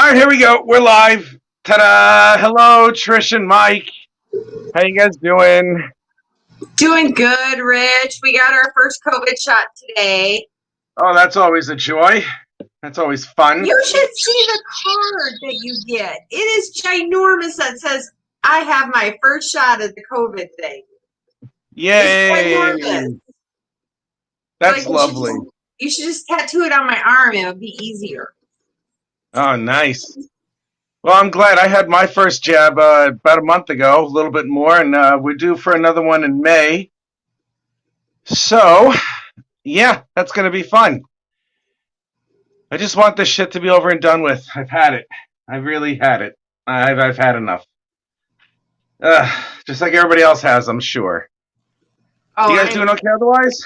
right, here we go. We're live. Ta-da! Hello, Trish and Mike. How you guys doing? Doing good, Rich. We got our first COVID shot today. Oh, that's always a joy. That's always fun. You should see the card that you get. It is ginormous that says, I have my first shot of the COVID thing. Yay! That's lovely. You should just tattoo it on my arm. It would be easier. Oh, nice. Well, I'm glad. I had my first jab about a month ago, a little bit more, and we're due for another one in May. So, yeah, that's going to be fun. I just want this shit to be over and done with. I've had it. I've really had it. I've had enough. Just like everybody else has, I'm sure. Oh, you guys doing okay otherwise?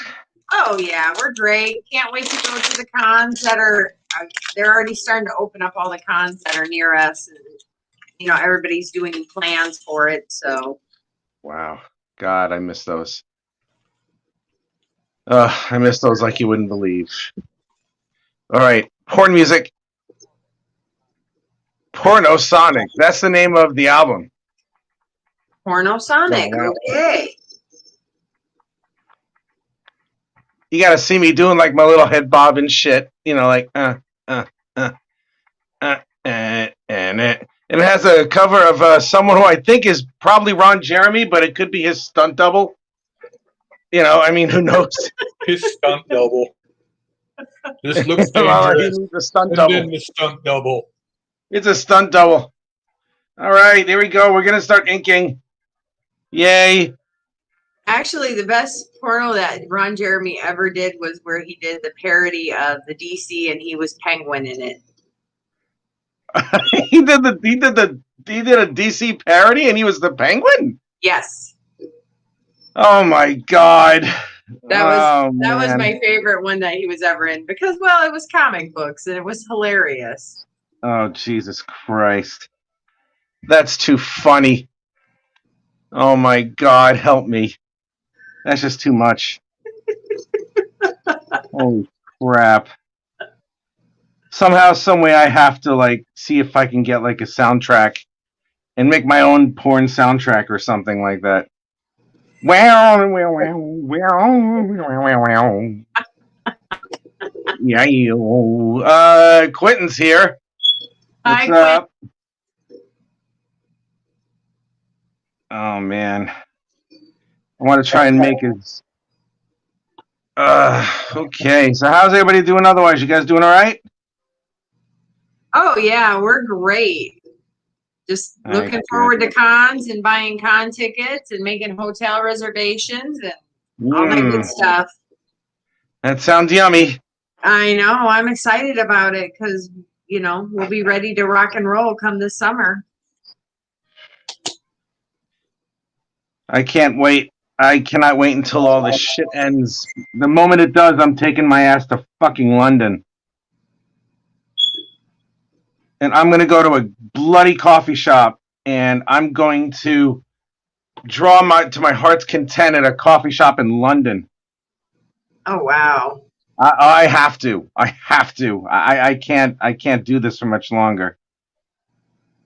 Oh, yeah, we're great. Can't wait to go to the cons that are, they're already starting to open up all the cons that are near us. And, you know, everybody's doing plans for it, so. Wow. God, I miss those. I miss those like you wouldn't believe. All right, porn music. Porno Sonic. That's the name of the album. Porno Sonic. Oh, wow. Okay. You gotta see me doing like my little head bob and shit. You know, like and it has a cover of someone who I think is probably Ron Jeremy, but it could be his stunt double. You know, I mean, who knows? His stunt double. This looks dangerous. He needs a stunt double. Then the stunt double. It's a stunt double. All right, there we go. We're gonna start inking. Yay! Actually, the best porno that Ron Jeremy ever did was where he did the parody of the DC, and he was Penguin in it. he did a DC parody, and he was the Penguin. Yes. Oh my God. That was my favorite one that he was ever in because, well, it was comic books and it was hilarious. Oh, Jesus Christ. That's too funny. Oh my God, help me. That's just too much. Holy crap. Somehow, some way I have to like see if I can get like a soundtrack and make my own porn soundtrack or something like that. Yeah, Quentin's here. What's up? Oh man, I want to try and make his. Okay. So how's everybody doing? Otherwise, you guys doing all right? Oh yeah, we're great. Just looking forward to cons and buying con tickets and making hotel reservations and all that good stuff. That sounds yummy. I know. I'm excited about it because, you know, we'll be ready to rock and roll come this summer. I can't wait. I cannot wait until all this shit ends. The moment it does, I'm taking my ass to fucking London. And I'm going to go to a bloody coffee shop, and I'm going to draw to my heart's content at a coffee shop in London. Oh, wow. I have to. I have to. I can't do this for much longer.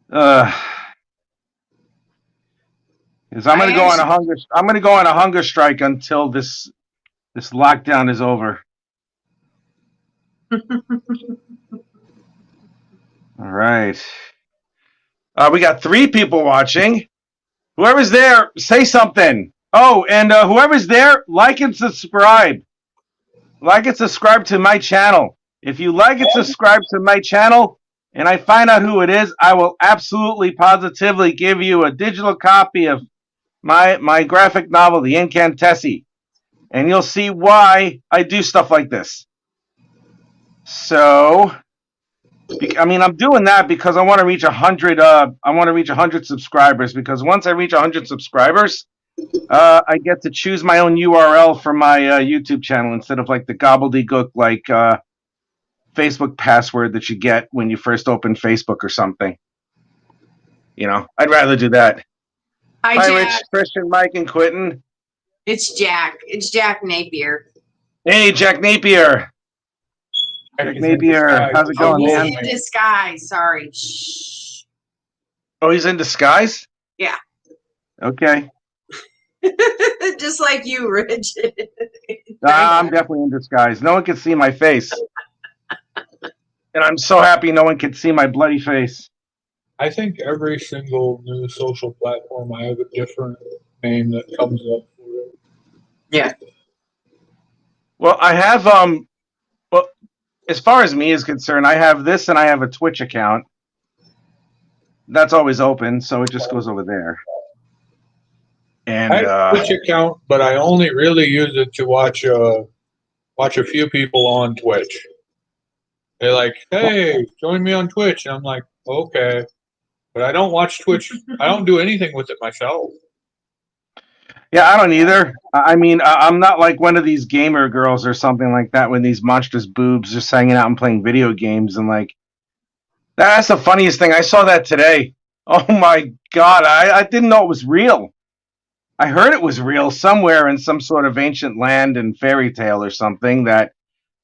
Because I'm going to go on a hunger. I'm going to go on a hunger strike until this lockdown is over. All right. We got 3 people watching. Whoever's there, say something. Oh, and whoever's there, like and subscribe. Like and subscribe to my channel. If you like and subscribe to my channel, and I find out who it is, I will absolutely, positively give you a digital copy of my graphic novel, The Incantesi. And you'll see why I do stuff like this. So... I mean, I'm doing that because I want to reach 100. I want to reach 100 subscribers because once I reach 100 subscribers, I get to choose my own URL for my YouTube channel instead of like the gobbledygook like Facebook password that you get when you first open Facebook or something. You know, I'd rather do that. Hi, Rich, Christian, Mike, and Quentin. It's Jack. It's Jack Napier. Hey, Jack Napier. Maybe how's it going, He's man? in disguise. Sorry. Shh. Oh, he's in disguise? Yeah. Okay. Just like you, Rich. I'm definitely in disguise. No one can see my face. And I'm so happy no one can see my bloody face. I think every single new social platform I have a different name that comes up for it. Yeah. Well, I have well, as far as me is concerned, I have this and I have a Twitch account. That's always open, so it just goes over there. And I have a Twitch account, but I only really use it to watch a few people on Twitch. They're like, "Hey, join me on Twitch," and I'm like, "Okay," but I don't watch Twitch. I don't do anything with it myself. yeah, I don't either. I mean, I'm not like one of these gamer girls or something like that with these monstrous boobs just hanging out and playing video games and like. That's the funniest thing. I saw that today. Oh my God. I didn't know it was real. I heard it was real somewhere in some sort of ancient land and fairy tale or something that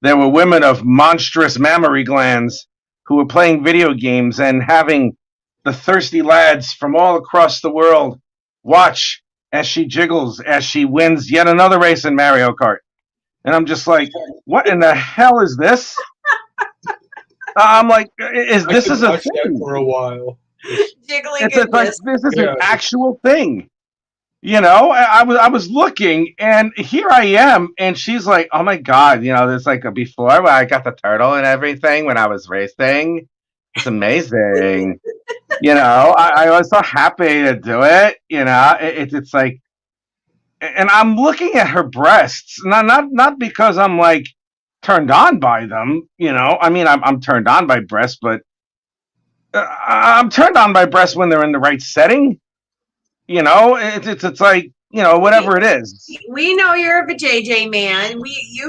there were women of monstrous mammary glands who were playing video games and having the thirsty lads from all across the world watch as she jiggles, as she wins yet another race in Mario Kart. And I'm just like, what in the hell is this? I'm like, this is a thing for a while? Jiggling. It's like this is an actual thing. You know, I was looking, and here I am, and she's like, "Oh my God, you know, there's like a before where I got the turtle and everything when I was racing. It's amazing." You know, I was so happy to do it. You know, it's like, and I'm looking at her breasts, not because I'm like turned on by them. You know, I mean, I'm turned on by breasts, but I'm turned on by breasts when they're in the right setting. You know, it's like, you know, whatever it is. We know you're a vajayjay man.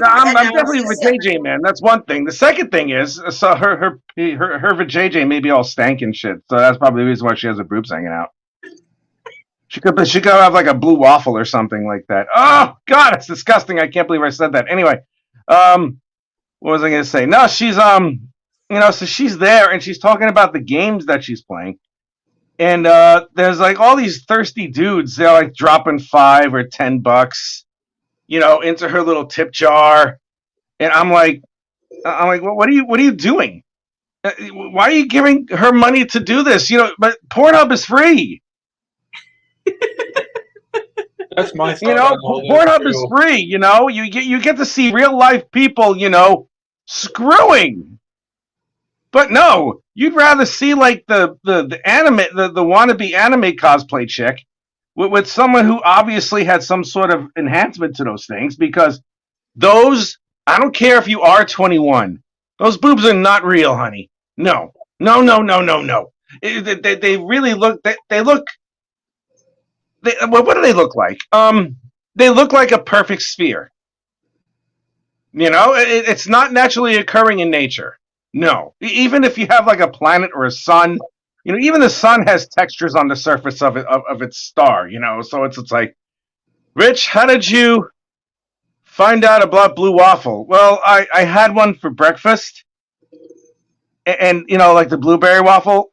I'm definitely a vajayjay man. That's one thing. The second thing is, so her vajayjay may be all stank and shit. So that's probably the reason why she has her boobs hanging out. She could have like a blue waffle or something like that. Oh God, it's disgusting. I can't believe I said that. Anyway, what was I going to say? No, she's you know, so she's there and she's talking about the games that she's playing. And there's like all these thirsty dudes. They're like dropping $5 or $10, you know, into her little tip jar. And I'm like, well, what are you doing? Why are you giving her money to do this? You know, but Pornhub is free. That's my thought. You know, Pornhub is free. You know, you get to see real life people, you know, screwing. But no, you'd rather see like the anime, the wannabe anime cosplay chick with someone who obviously had some sort of enhancement to those things, because those, I don't care if you are 21, those boobs are not real, honey. No. They really look, what do they look like? They look like a perfect sphere. You know, it's not naturally occurring in nature. No, even if you have like a planet or a sun, you know, even the sun has textures on the surface of it of its star. You know, so it's like, Rich, how did you find out about blue waffle? Well, I had one for breakfast, and you know, like the blueberry waffle,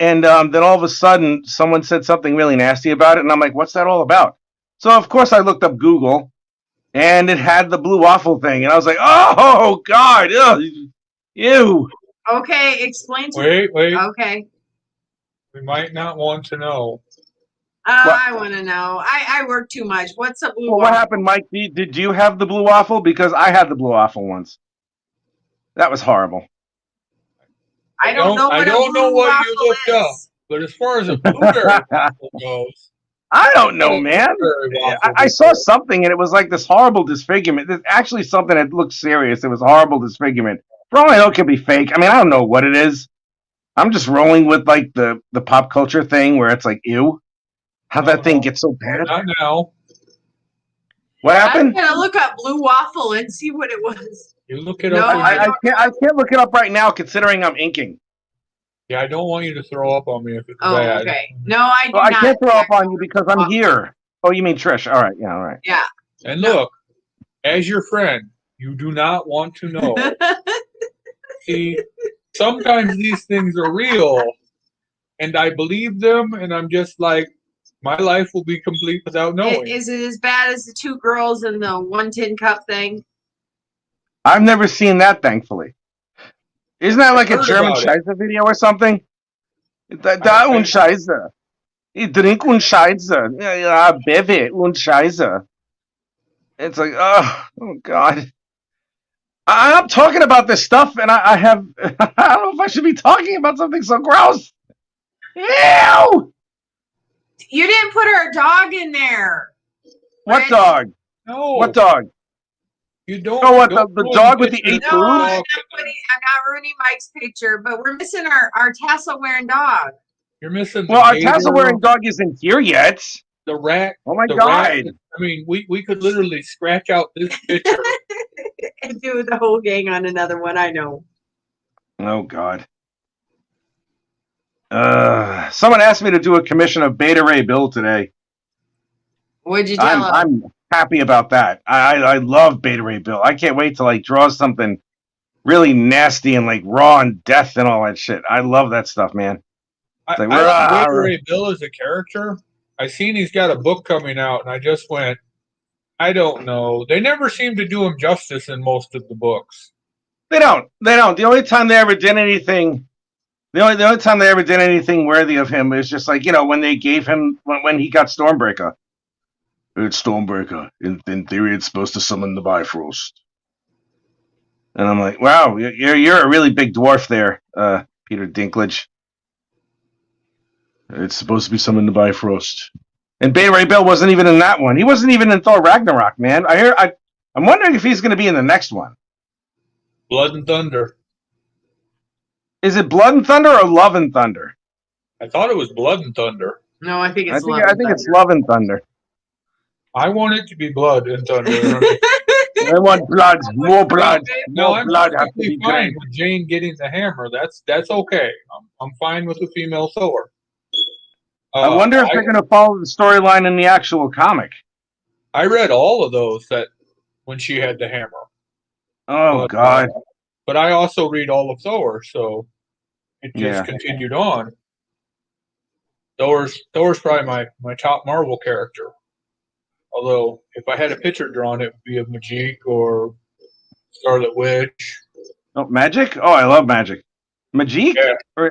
and then all of a sudden someone said something really nasty about it, and I'm like, what's that all about? So of course I looked up Google, and it had the blue waffle thing, and I was like, oh God, ugh. Ew. Okay, explain to me. Wait. Okay. We might not want to know. I want to know. I work too much. What's a blue waffle? What happened, Mike? Did you have the blue waffle? Because I had the blue waffle once. That was horrible. I don't know what you looked up, but as far as a blueberry waffle goes, I don't know, man. I saw something, and it was like this horrible disfigurement. There's actually something that looked serious. It was a horrible disfigurement. For all I know, it could be fake. I mean, I don't know what it is. I'm just rolling with like the pop culture thing where it's like, ew, how'd that thing get so bad? Not now. What happened? I'm gonna look up blue waffle and see what it was. You look it up. I can't look it up right now, considering I'm inking. Yeah, I don't want you to throw up on me if it's bad. Okay. No, I do not. I can't throw up on you because I'm here. Oh, you mean Trish? All right. Yeah. All right. Yeah. And look, as your friend, you do not want to know. See, sometimes these things are real, and I believe them, and I'm just like, my life will be complete without knowing. Is it as bad as the 2 girls in the 1 tin cup thing? I've never seen that, thankfully. Isn't that like a Heard German about it. Scheiße video or something? Da I- und Scheiße. Ich drink und Scheiße. Ja, Beve und Scheiße. It's like, oh God. I'm talking about this stuff, and I have, I don't know if I should be talking about something so gross. Ew! You didn't put our dog in there. What Right? dog? No, What dog? you don't. Oh, what, don't the go dog and with the picture 8 No, I'm boobs? not ruining Mike's picture, but we're missing our tassel wearing dog. You're missing the Well, our gator, tassel-wearing dog isn't here yet. the rat. Oh, my the God. rat. I mean, we could literally scratch out this picture. And do the whole gang on another one, I know. Oh, God. Someone asked me to do a commission of Beta Ray Bill today. What'd you tell him? I'm happy about that. I love Beta Ray Bill. I can't wait to like draw something really nasty and like raw and death and all that shit. I love that stuff, man. I like, like Beta Ray Bill as a character. I seen he's got a book coming out, and I just went, I don't know. They never seem to do him justice in most of the books. They don't. The only time they ever did anything, the only time they ever did anything worthy of him is just like, when they gave him when he got Stormbreaker. It's Stormbreaker. In theory, it's supposed to summon the Bifrost. And I'm like, wow, you're a really big dwarf there, Peter Dinklage. It's supposed to be summoned the Bifrost. And Beta Ray Bill wasn't even in that one. He wasn't even in Thor Ragnarok, man. I'm wondering if he's going to be in the next one. Blood and Thunder. Is it Blood and Thunder or Love and Thunder? I thought it was Blood and Thunder. No, I think I it's think it's Love and Thunder. I want it to be Blood and Thunder. I want blood, more blood, No, more I'm blood has to perfectly be fine drank. with Jane getting the hammer. That's okay. I'm fine with the female Thor. I wonder if they're going to follow the storyline in the actual comic. I read all of those that when she had the hammer. Oh, God. But I also read all of Thor, so it just Yeah. continued on. Thor's probably my top Marvel character. Although, if I had a picture drawn, it would be of Majik or Scarlet Witch. Oh, Magic? Oh, I love Magic. Majik? Yeah.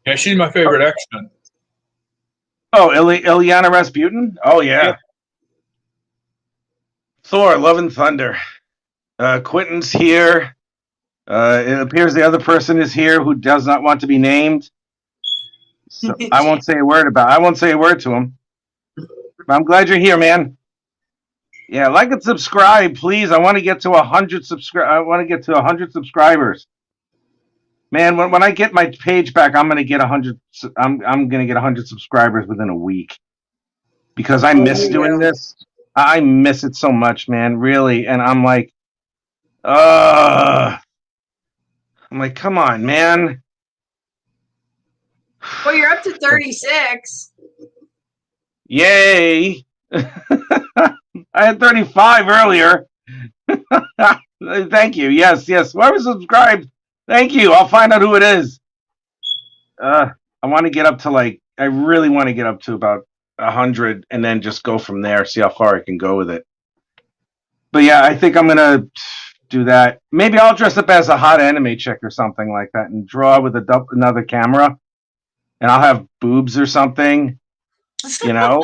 Yeah, she's my favorite X-Men. Oh, Ilyana Rasputin? Oh, yeah. Thor, Love and Thunder. Quentin's here. It appears the other person is here who does not want to be named. So I won't say a word to him. But I'm glad you're here, man. Yeah, like and subscribe, please. I want to get to 100 subscribers. Man, when I get my page back, I'm gonna get 100. I'm gonna get 100 subscribers within a week because I miss doing this. I miss it so much, man. Really, and I'm like, come on, man. Well, you're up to 36. Yay! I had 35 earlier. Thank you. Yes. Whoever subscribed, thank you. I'll find out who it is. I want to get up to I really want to get up to about 100 and then just go from there, see how far I can go with it. But yeah, I think I'm going to do that. Maybe I'll dress up as a hot anime chick or something like that and draw with another camera. And I'll have boobs or something, and then I'll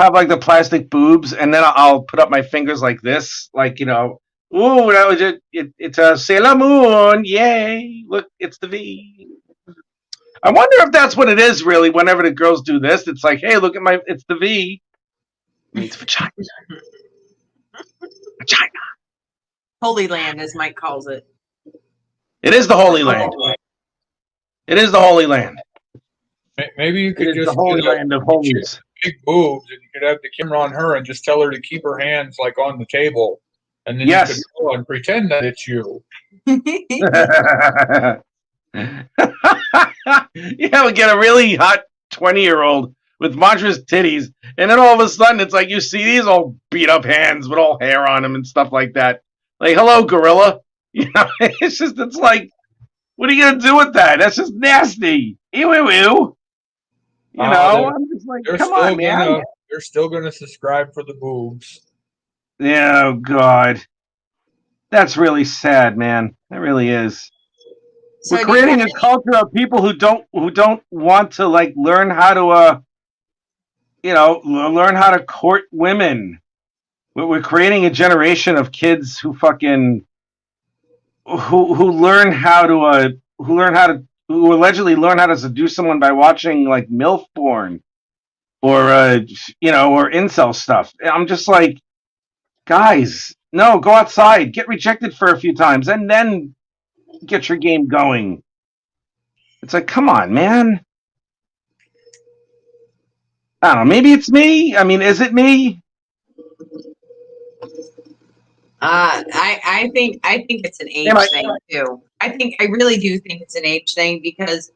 have the plastic boobs, and then I'll put up my fingers like this, ooh, that was it. It's a Sailor Moon, yay! Look, it's the V. I wonder if that's what it is, really. Whenever the girls do this, it's like, hey, look at it's the V. It means vagina. Vagina. Holy Land, as Mike calls it. It is the Holy Land. It is the Holy Land. Maybe you could It is just the Holy Land of Holies. Big boobs, and you could have the camera on her and just tell her to keep her hands on the table, and then you could go and pretend that it's you. Yeah, we get a really hot 20-year-old with monstrous titties, and then all of a sudden it's like you see these all beat up hands with all hair on them and stuff like that. Like, hello, gorilla. You know, it's like, what are you gonna do with that? That's just nasty. Ew, ew, ew. You know, I'm just like, come on, man. They're still gonna subscribe for the boobs. Yeah, oh God, that's really sad, man. That really is. So We're creating a culture of people who don't want to like learn how to learn how to court women. We're creating a generation of kids who fucking who learn how to who allegedly learn how to seduce someone by watching like MILF porn or or incel stuff. I'm just like, guys, no, go outside, get rejected for a few times, and then get your game going. It's like, come on, man. I don't know. Maybe it's me. I mean, is it me? I think it's an age thing too. I really do think it's an age thing because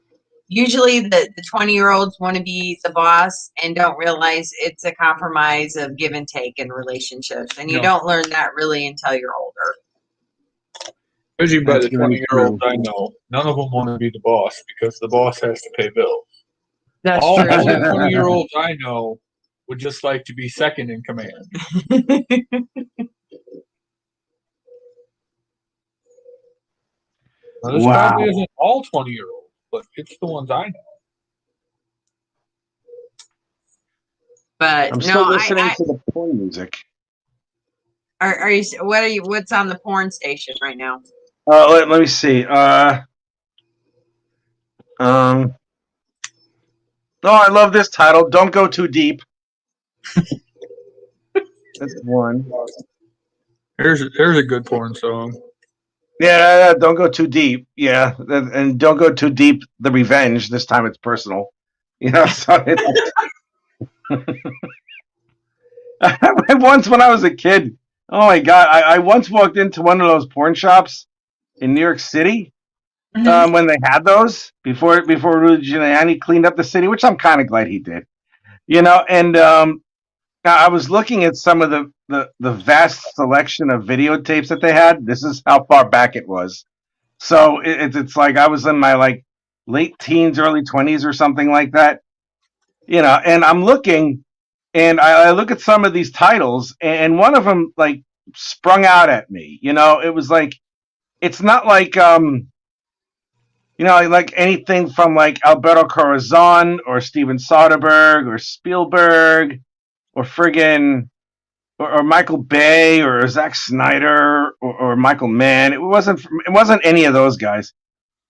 usually the 20-year-olds want to be the boss and don't realize it's a compromise of give and take in relationships, and you don't learn that really until you're older. Especially by the 20-year-olds I know, none of them want to be the boss because the boss has to pay bills. That's all true. All the 20-year-olds I know would just like to be second in command. Now, this probably isn't all 20-year-olds, but it's the ones I know. But I'm still listening to the porn music. What's on the porn station right now? Let me see. Oh, I love this title. Don't go too deep. That's one. There's a good porn song. Yeah, don't go too deep. Yeah, and don't go too deep. The revenge. This time it's personal. You know. So once when I was a kid, oh my God, I once walked into one of those porn shops in New York City when they had those before Rudy Giuliani cleaned up the city, which I'm kind of glad he did. You know, and I was looking at some of the vast selection of videotapes that they had. This is how far back it was. So it's like I was in my like late teens, early 20s or something like that. You know, and I'm looking and I look at some of these titles and one of them like sprung out at me. You know, it was like, it's not like, like anything from like Alberto Corazon or Steven Soderbergh or Spielberg or friggin' or Michael Bay or Zack Snyder or Michael Mann. It wasn't any of those guys.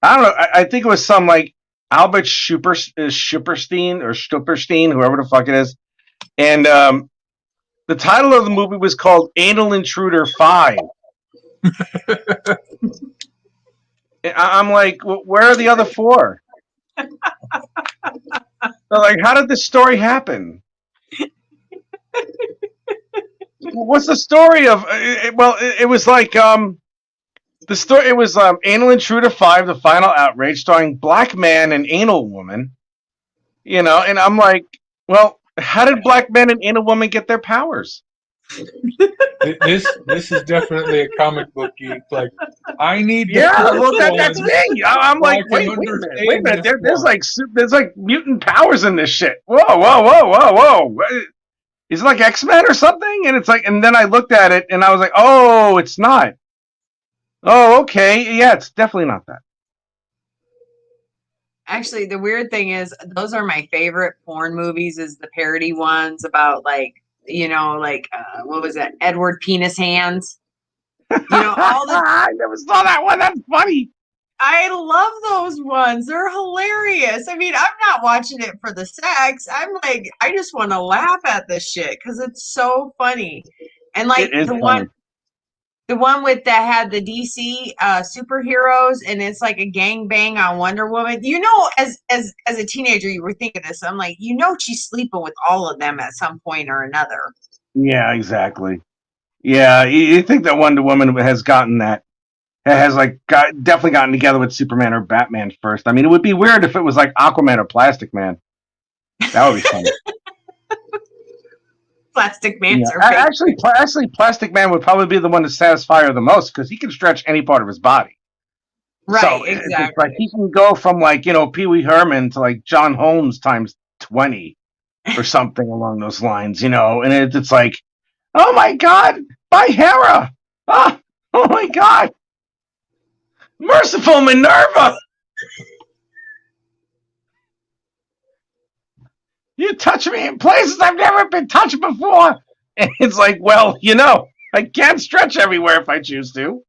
I don't know. I think it was some like Albert Schupperstein or Stupperstein, whoever the fuck it is. And the title of the movie was called Anal Intruder 5. I'm like, where are the other 4? So like, how did this story happen? What's the story of? It was like the story. It was Anal Intruder 5: The Final Outrage, starring black man and anal woman. You know, and I'm like, well, how did black men and anal woman get their powers? This is definitely a comic book geek. Like, I need. That's me. I'm like, wait a minute. There's like mutant powers in this shit. Whoa. Is it like X-Men or something? And it's like, and then I looked at it and I was like, oh, it's not. Oh, okay. Yeah, it's definitely not that. Actually, the weird thing is, those are my favorite porn movies, is the parody ones about like, what was that? Edward Penis Hands. All the. I never saw that one. That's funny. I love those ones. They're hilarious. I mean, I'm not watching it for the sex. I'm like, I just want to laugh at this shit because it's so funny. And like the one with that had the DC superheroes, and it's like a gangbang on Wonder Woman. As a teenager, you were thinking this. I'm like, she's sleeping with all of them at some point or another. Yeah, exactly. Yeah, you think that Wonder Woman has gotten that. Has definitely gotten together with Superman or Batman first. I mean, it would be weird if it was like Aquaman or Plastic Man. That would be funny. Plastic Man's Yeah. are fake. Actually, Plastic Man would probably be the one to satisfy her the most because he can stretch any part of his body. Right, So exactly. it's like he can go from like, Pee Wee Herman to like John Holmes times 20 or something along those lines, and it's like, oh my God, by Hera. Oh my God. Merciful Minerva. You touch me in places I've never been touched before. And it's like, well, I can't stretch everywhere if I choose to.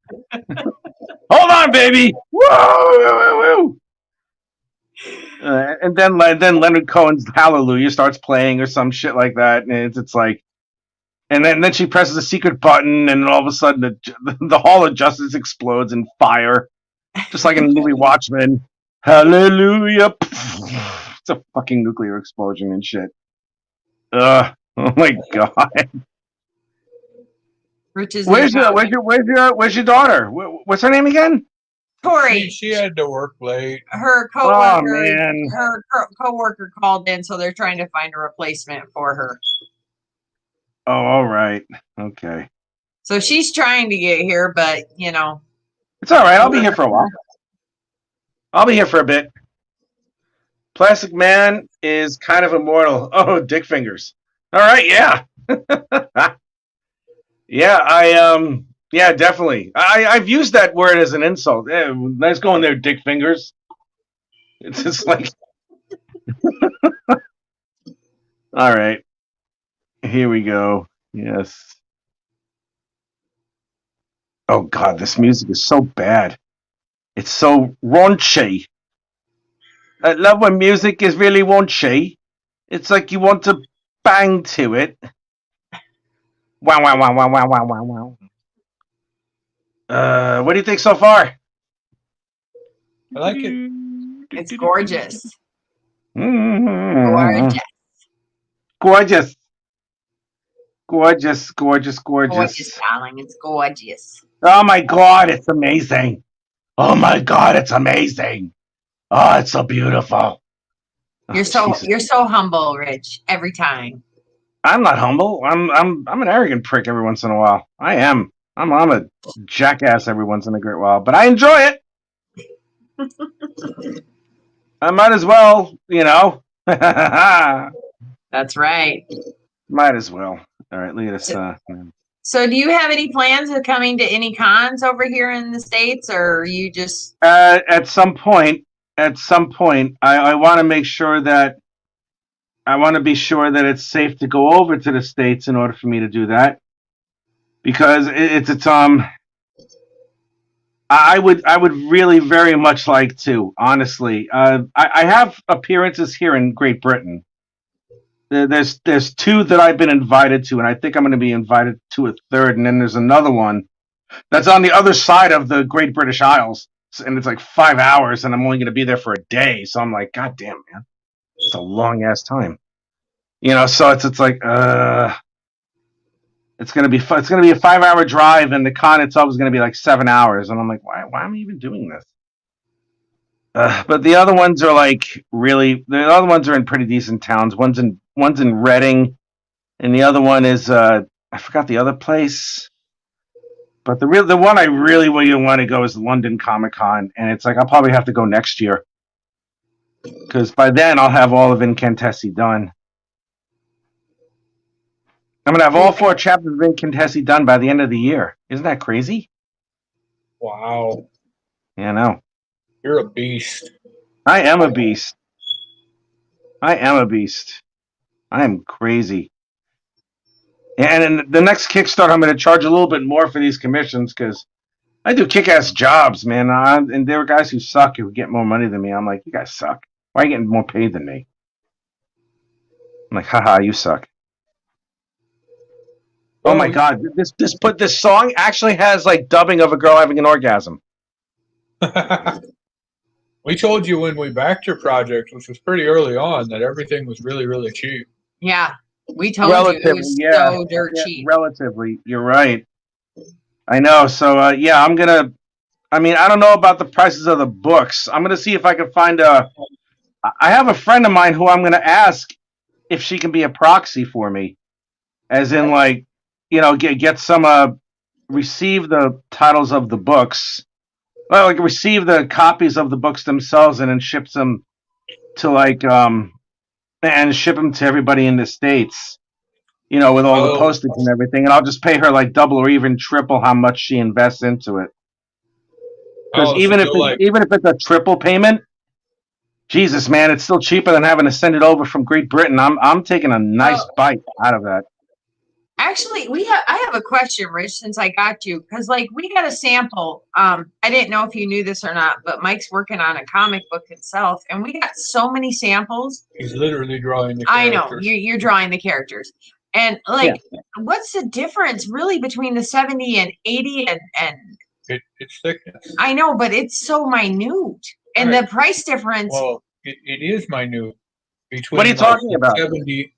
Hold on, baby. Whoa, woo, woo. And then Leonard Cohen's Hallelujah starts playing or some shit like that, and it's like, and then she presses a secret button, and then all of a sudden the Hall of Justice explodes in fire, just like in the movie Watchmen. Hallelujah! It's a fucking nuclear explosion and shit. Oh my God! Rich is Where's your daughter? What's her name again? Tori. She had to work late. Her Oh coworker, man! her coworker called in, so they're trying to find a replacement for her. Oh, all right, okay. So she's trying to get here, but it's all right. I'll be here for a while. I'll be here for a bit. Plastic Man is kind of immortal. Oh, dick fingers. All right, yeah. Yeah, definitely. I've used that word as an insult. Yeah, nice going there, dick fingers. It's just like all right. Here we go. Yes. Oh God, this music is so bad. It's so raunchy. I love when music is really raunchy. It's like you want to bang to it. Wow, wow, wow, wow, wow, wow, wow, wow. What do you think so far? I like it. it's gorgeous. Gorgeous. Gorgeous, gorgeous, gorgeous. Gorgeous, darling. It's gorgeous. Oh my God, it's amazing. Oh my God, it's amazing. Oh, it's so beautiful. You're so humble, Rich, every time. I'm not humble. I'm an arrogant prick every once in a while. I am. I'm a jackass every once in a great while, but I enjoy it. I might as well, That's right. Might as well. All right, look at this. So do you have any plans of coming to any cons over here in the States, or are you just at some point, I want to make sure that it's safe to go over to the States in order for me to do that, because I would really very much like to, honestly. I have appearances here in Great Britain. There's two that I've been invited to, and I think I'm going to be invited to a third, and then there's another one that's on the other side of the Great British Isles, and it's like 5 hours, and I'm only going to be there for a day. So I'm like, God damn, man, it's a long ass time. So it's like it's gonna be a 5-hour drive, and the con itself is gonna be like 7 hours, and I'm like, why am I even doing this? But the other ones are the other ones are in pretty decent towns. One's in Reading, and the other one is I forgot the other place. But the one I really want to go is London Comic Con, and it's like I'll probably have to go next year, because by then I'll have all of Incantesi done. I'm gonna have all 4 chapters of Incantesi done by the end of the year. Isn't that crazy? Wow. Yeah, I know. You're a beast. I am a beast. I am crazy. And in the next Kickstarter, I'm going to charge a little bit more for these commissions because I do kick-ass jobs, man. And there are guys who suck who get more money than me. I'm like, you guys suck. Why are you getting more paid than me? I'm like, haha, you suck. Oh my God! This song actually has like dubbing of a girl having an orgasm. We told you when we backed your project, which was pretty early on, that everything was really, really cheap. Yeah, we told you it was so dirt cheap. Relatively, you're right. I know. So I'm gonna. I mean, I don't know about the prices of the books. I'm gonna see if I can find I have a friend of mine who I'm gonna ask if she can be a proxy for me. as in like, get some receive the titles of the books, well, like receive the copies of the books themselves, and then ships them to and ship them to everybody in the States, with all the postage and everything, and I'll just pay her like double or even triple how much she invests into it. Because even if it's a triple payment, Jesus, man, it's still cheaper than having to send it over from Great Britain. I'm taking a nice bite out of that. Actually, I have a question, Rich, since I got you, because we got a sample. I didn't know if you knew this or not, but Mike's working on a comic book himself, and we got so many samples. He's literally drawing the characters. I know you're drawing the characters, and what's the difference really between the 70 and 80 and it's thickness. I know, but it's so minute, and the price difference. Well, it is minute between. What are you talking about? 70,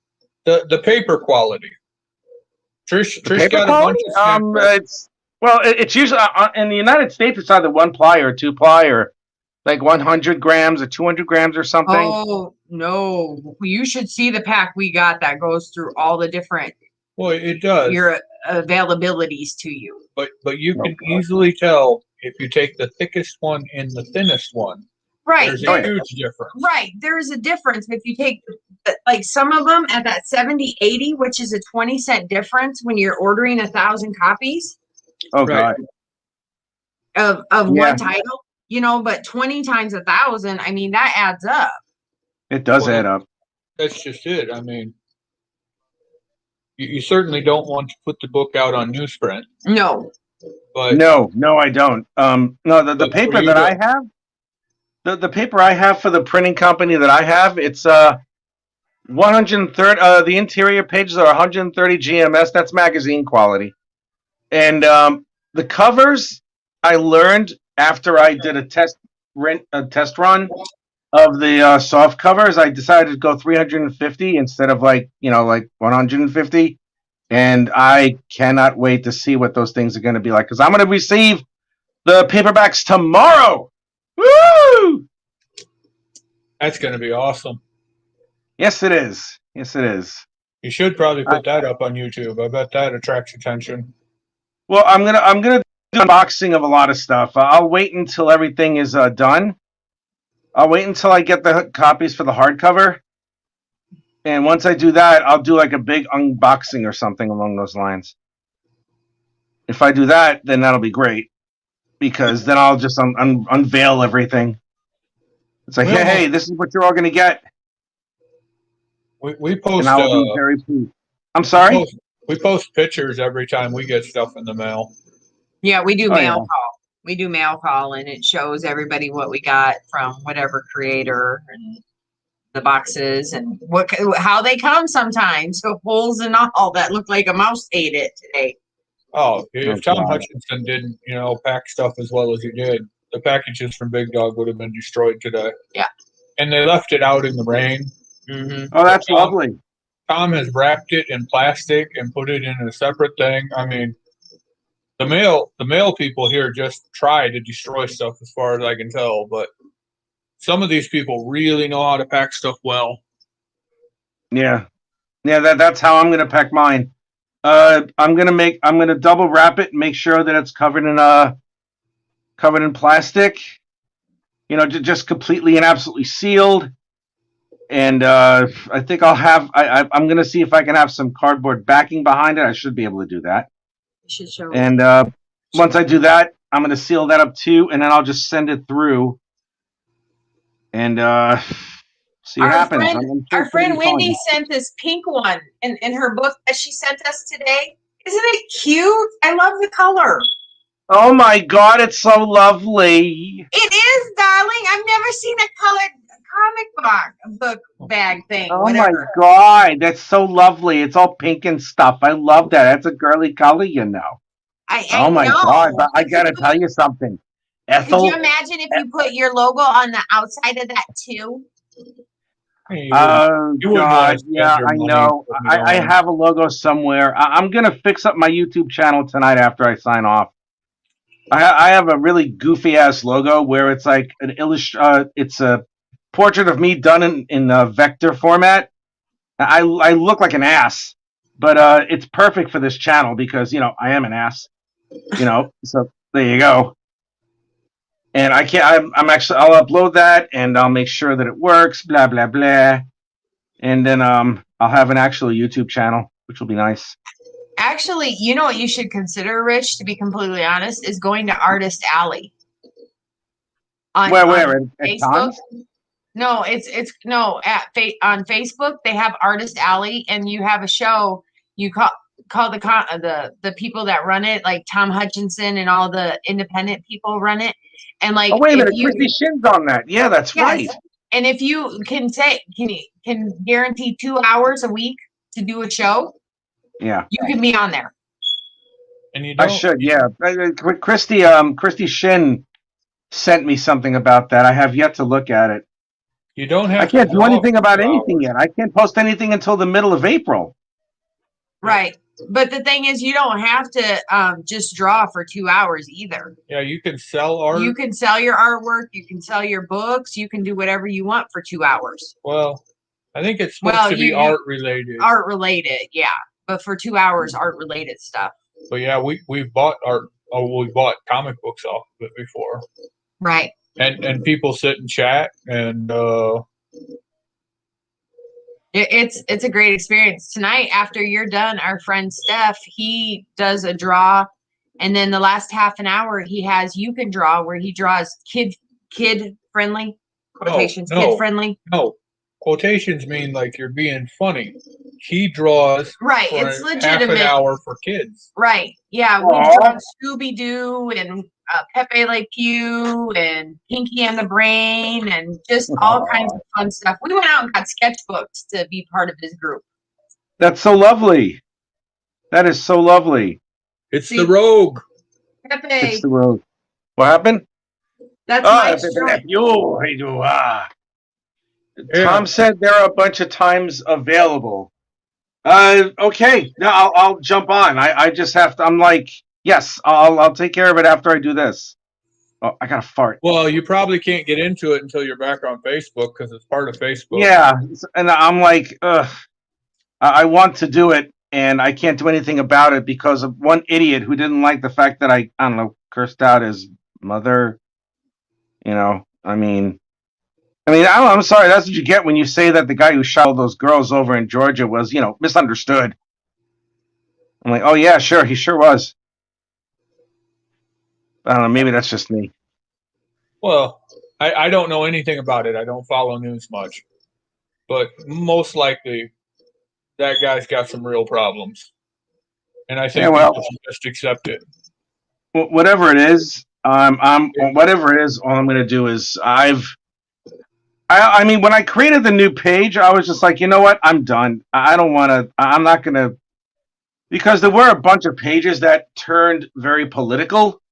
the paper quality. Trish got quality? A bunch of it's usually in the United States. It's either 1-ply or 2-ply, or like 100 grams or 200 grams or something. Oh no! You should see the pack we got that goes through all the different. Well, it does. Your availabilities to you. But you can easily tell if you take the thickest one and the thinnest one. Right. There's a huge difference. Right. There's a difference. If you take some of them at that 70-80, which is a 20-cent difference when you're ordering 1,000 copies. Oh, God. Of one title, but 20 times 1,000, I mean, that adds up. It does add up. That's just it. I mean, you certainly don't want to put the book out on newsprint. No. But no, I don't. No, the paper that I have, the paper I have for the printing company that I have, it's 130. The interior pages are 130 GMS. That's magazine quality, and the covers I learned after I did a test run of the soft covers. I decided to go 350 instead of like 150, and I cannot wait to see what those things are going to be like, because I'm going to receive the paperbacks tomorrow. Woo! That's going to be awesome. Yes, it is. Yes, it is. You should probably put that up on YouTube. I bet that attracts attention. Well, I'm gonna do an unboxing of a lot of stuff. I'll wait until everything is done. I'll wait until I get the copies for the hardcover, and once I do that, I'll do like a big unboxing or something along those lines. If I do that, then that'll be great, because then I'll just unveil everything. It's like, hey, this is what you're all gonna get. We post. And I will be very pleased. I'm sorry. We post pictures every time we get stuff in the mail. Yeah, we do mail call. We do mail call, and it shows everybody what we got from whatever creator and the boxes and how they come sometimes. So holes and all that look like a mouse ate it today. Oh, if Tom Hutchinson didn't, pack stuff as well as he did, the packages from Big Dog would have been destroyed today. Yeah. And they left it out in the rain. Mm-hmm. Oh, that's lovely. Tom has wrapped it in plastic and put it in a separate thing. I mean, the mail people here just try to destroy stuff as far as I can tell, but some of these people really know how to pack stuff well. Yeah. That's how I'm gonna pack mine. I'm gonna double wrap it and make sure that it's covered in plastic. Just completely and absolutely sealed. And I think I'm going to see if I can have some cardboard backing behind it. I should be able to do that. You should show. And once I do that, I'm going to seal that up too, and then I'll just send it through and see what happens. Our friend Wendy sent this pink one in her book that she sent us today. Isn't it cute? I love the color. Oh my God, it's so lovely. It is, darling. I've never seen a colored book bag thing. Oh whatever. My God, that's so lovely. It's all pink and stuff. I love that. That's a girly color, Oh my God, but I gotta tell you something. Ethel, could you imagine if you put your logo on the outside of that too? Oh God, yeah, I know. I have a logo somewhere. I'm gonna fix up my YouTube channel tonight after I sign off. I have a really goofy ass logo where it's like it's a portrait of me done in vector format. I look like an ass, but it's perfect for this channel because I am an ass. So there you go. And I can't. I'll upload that and I'll make sure that it works. Blah blah blah. And then I'll have an actual YouTube channel, which will be nice. Actually, you know what you should consider, Rich, to be completely honest, is going to Artist Alley. On At Facebook? times? No, it's no on Facebook they have Artist Alley, and you have a show. You call the people that run it, like Tom Hutchinson and all the independent people run it, and like wait a minute, Christy Shin's on that. Yeah, that's right. And if you can guarantee 2 hours a week to do a show, yeah, you can be on there. And you don't, I should, yeah. Christy Shin sent me something about that. I have yet to look at it. You don't have. I can't do anything about anything yet. I can't post anything until the middle of April. Right. But the thing is, you don't have to just draw for 2 hours either. Yeah, you can sell art. You can sell your artwork. You can sell your books. You can do whatever you want for 2 hours. Well, I think it's supposed to be art related. Art related, yeah. But for 2 hours, art related stuff. But yeah, we bought art. Oh, we bought comic books off of it before. Right. And people sit and chat and. It's a great experience. Tonight, after you're done, our friend Steph, he does a draw, and then the last half an hour he has You Can Draw, where he draws kid friendly quotations. Kid friendly. No, quotations mean like you're being funny. He draws right. It's legitimate. Half an hour for kids. Right. Yeah. We draw Scooby Doo and Pepe Le Pew and Pinky and the Brain and just all kinds of fun stuff. We went out and got sketchbooks to be part of his group. That's so lovely. That is so lovely. It's the Rogue. Pepe. It's the Rogue. What happened? That's my Tom said there are a bunch of times available. Okay. Now I'll jump on. I just have to. I'm like, yes, I'll take care of it after I do this. Oh, I got to fart. Well, you probably can't get into it until you're back on Facebook because it's part of Facebook. Yeah, and I'm like, I want to do it, and I can't do anything about it because of one idiot who didn't like the fact that I don't know, cursed out his mother. I'm sorry. That's what you get when you say that the guy who shot all those girls over in Georgia was, misunderstood. I'm like, oh yeah, sure, he sure was. I don't know. Maybe that's just me. Well, I don't know anything about it. I don't follow news much, but most likely that guy's got some real problems, and I think people should just accept it. Whatever it is, whatever it is, all I'm going to do is I mean, when I created the new page, I was just like, you know what? I'm done. I don't want to. I'm not going to, because there were a bunch of pages that turned very political.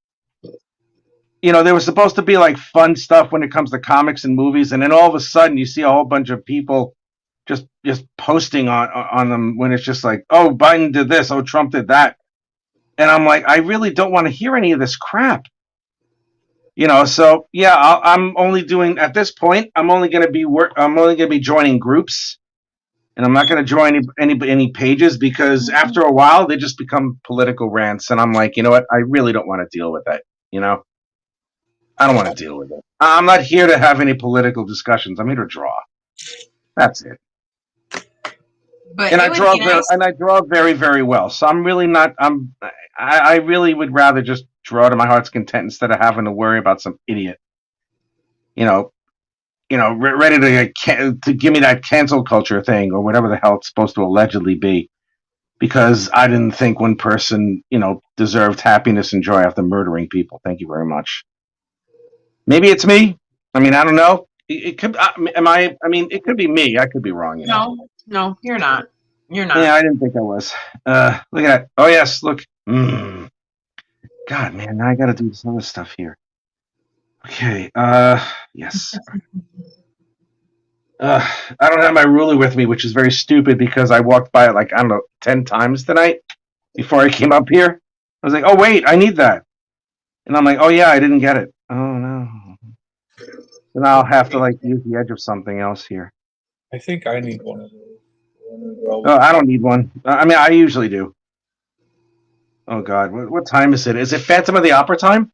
There was supposed to be like fun stuff when it comes to comics and movies, and then all of a sudden you see a whole bunch of people just posting on them when it's just like, oh, Biden did this, oh, Trump did that, and I'm like, I really don't want to hear any of this crap. So yeah, I'm only doing at this point. I'm only going to be joining groups, and I'm not going to join any pages because after a while they just become political rants, and I'm like, you know what? I really don't want to deal with that. I don't want to deal with it. I'm not here to have any political discussions. I'm here to draw. That's it. But and I draw very, very well. So I'm really not. I really would rather just draw to my heart's content instead of having to worry about some idiot. Ready to give me that cancel culture thing or whatever the hell it's supposed to allegedly be, because I didn't think one person, deserved happiness and joy after murdering people. Thank you very much. Maybe it's me. I mean, I don't know. It could. It could be me. I could be wrong. No, you're not. You're not. Yeah, I didn't think I was. Look at that. Oh yes, look. God, man, now I got to do some other stuff here. Okay. Yes. I don't have my ruler with me, which is very stupid because I walked by it like, I don't know, 10 times tonight before I came up here. I was like, oh wait, I need that. And I'm like, oh yeah, I didn't get it. Oh no. Then I'll have to use the edge of something else here. I think I need one of those. I don't need one. I mean, I usually do. Oh God, what time is it? Is it Phantom of the Opera time?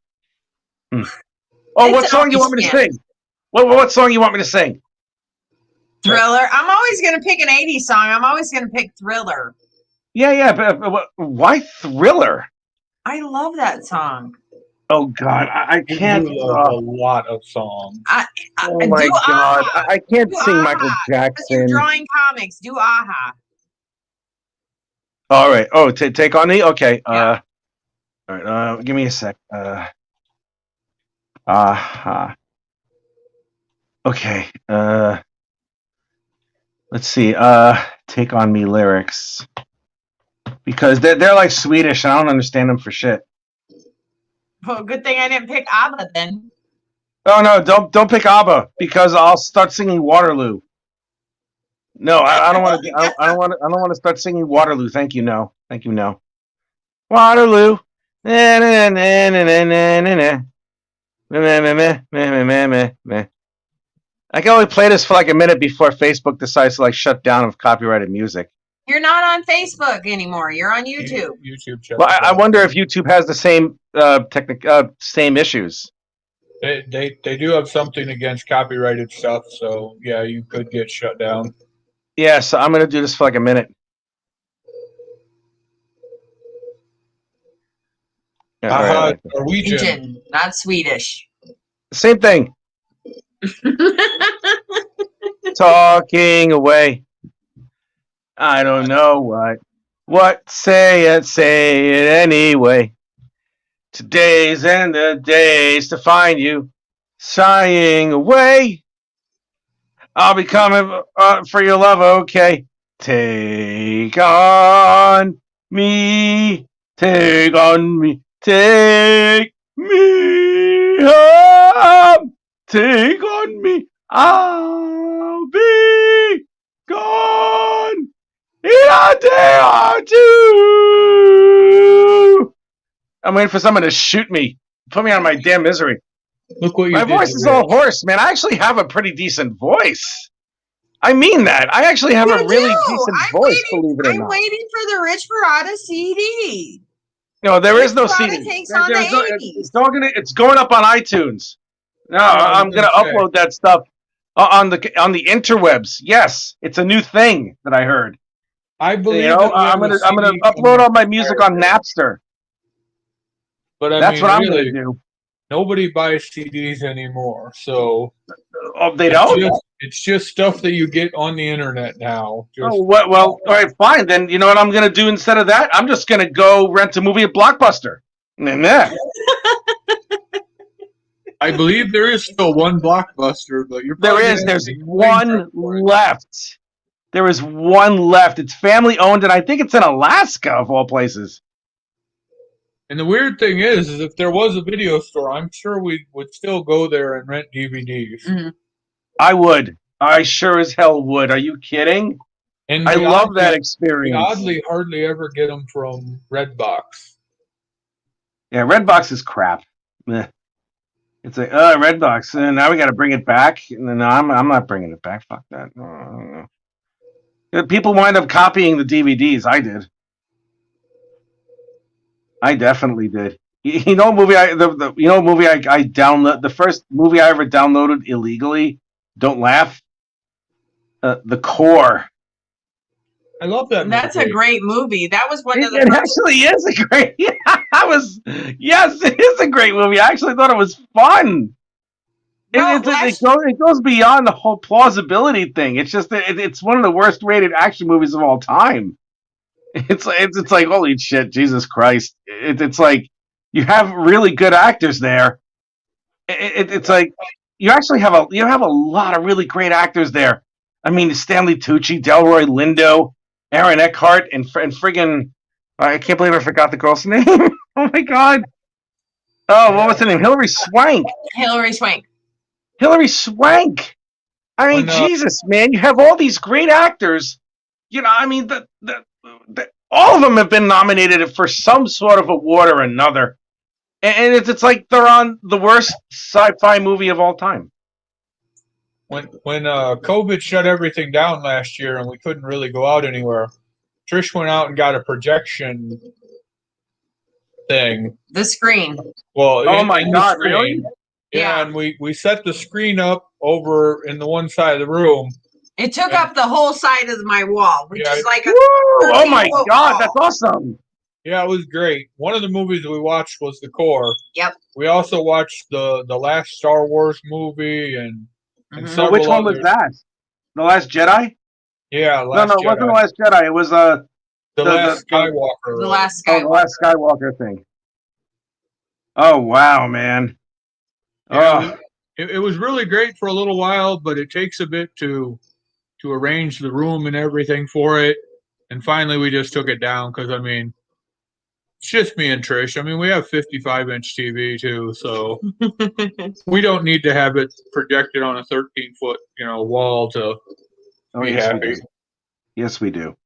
Oh, what song do you want me to sing? What song you want me to sing? Thriller. I'm always going to pick an 80s song. I'm always going to pick Thriller. Yeah, but why Thriller? I love that song. Oh God, I can't. You love a lot of songs. Oh my God, I can't sing Michael Jackson. You're drawing comics. Do Aha. All right. Oh, take on me. Okay. Yeah. All right. Give me a sec. Okay. Let's see. Take on me lyrics because they're like Swedish and I don't understand them for shit. Well, good thing I didn't pick ABBA then. Oh no! Don't pick ABBA because I'll start singing Waterloo. No, I don't want to. I don't want to start singing Waterloo. Thank you. No. Thank you. No. Waterloo. Na, na, na, na, na, na, na, na. Meh, meh, meh, meh, meh, meh, meh. I can only play this for like a minute before Facebook decides to like shut down of copyrighted music. You're not on Facebook anymore. You're on YouTube. Well, I wonder if YouTube has the same same issues. They do have something against copyrighted stuff, so yeah, you could get shut down. Yeah, so I'm gonna do this for like a minute. Right. Norwegian, not Swedish. Same thing. Talking away. I don't know what. Say it anyway. Today's and the days to find you. Shying away. I'll be coming for your love, okay? Take on me. Take on me. Take me home. Take on me. I'll be gone in a day or two. I'm waiting for someone to shoot me. Put me out of my damn misery. Look what you My voice is all hoarse, man. I actually have a pretty decent voice. I mean that. I actually have a really decent voice, believe it or not. I'm waiting for the Rich Parada CD. No, there is no CD. It's going up on iTunes. No, I'm going to upload that stuff on the interwebs. Yes, it's a new thing that I heard. I believe. I'm going to upload all my music on Napster. But that's what I'm going to do. Nobody buys CDs anymore, so they don't. It's just stuff that you get on the internet now. Well, all right, fine. Then you know what I'm going to do instead of that? I'm just going to go rent a movie at Blockbuster. Nah. I believe there is still one Blockbuster, but there's one left. There is one left. It's family owned, and I think it's in Alaska, of all places. And the weird thing is if there was a video store, I'm sure we would still go there and rent DVDs. Mm-hmm. I would. I sure as hell would. Are you kidding? And I love that experience. We oddly hardly ever get them from Redbox. Yeah, Redbox is crap. Meh. It's like, Redbox, and now we got to bring it back. No, I'm not bringing it back. Fuck that. No. People wind up copying the DVDs. I did. I definitely did. You know, movie I download. The first movie I ever downloaded illegally. Don't laugh. The Core. I love that movie. That's a great movie. That was one of the. It actually is a great. Yes, it is a great movie. I actually thought it was fun. It goes beyond the whole plausibility thing. It's just it's one of the worst rated action movies of all time. It's like holy shit, Jesus Christ! It's like you have really good actors there. It's like you actually have a lot of really great actors there. I mean, Stanley Tucci, Delroy Lindo, Aaron Eckhart, and friggin' I can't believe I forgot the girl's name. Oh my god! Oh, what was her name? Hilary Swank. I mean, Jesus, man, you have all these great actors. You know, I mean, all of them have been nominated for some sort of award or another, and it's like they're on the worst sci-fi movie of all time. when COVID shut everything down last year and we couldn't really go out anywhere, Trish went out and got a projection thing. The screen. Well, Oh my God, screen. really? Yeah, and we set the screen up over in the one side of the room. It took up the whole side of my wall, which is like a oh my God, wall. that's awesome. Yeah, it was great. One of the movies we watched was The Core. Yep. We also watched the last Star Wars movie and So which one was that? The Last Jedi? Yeah, it wasn't The Last Jedi. It was the Last Skywalker. The Last Skywalker. Oh, the Last Skywalker thing. Oh wow, man. Yeah, it was really great for a little while, but it takes a bit to arrange the room and everything for it. And finally, we just took it down because I mean, it's just me and Trish. I mean, we have 55-inch TV too, so we don't need to have it projected on a 13-foot, wall to be happy. Yes, we do.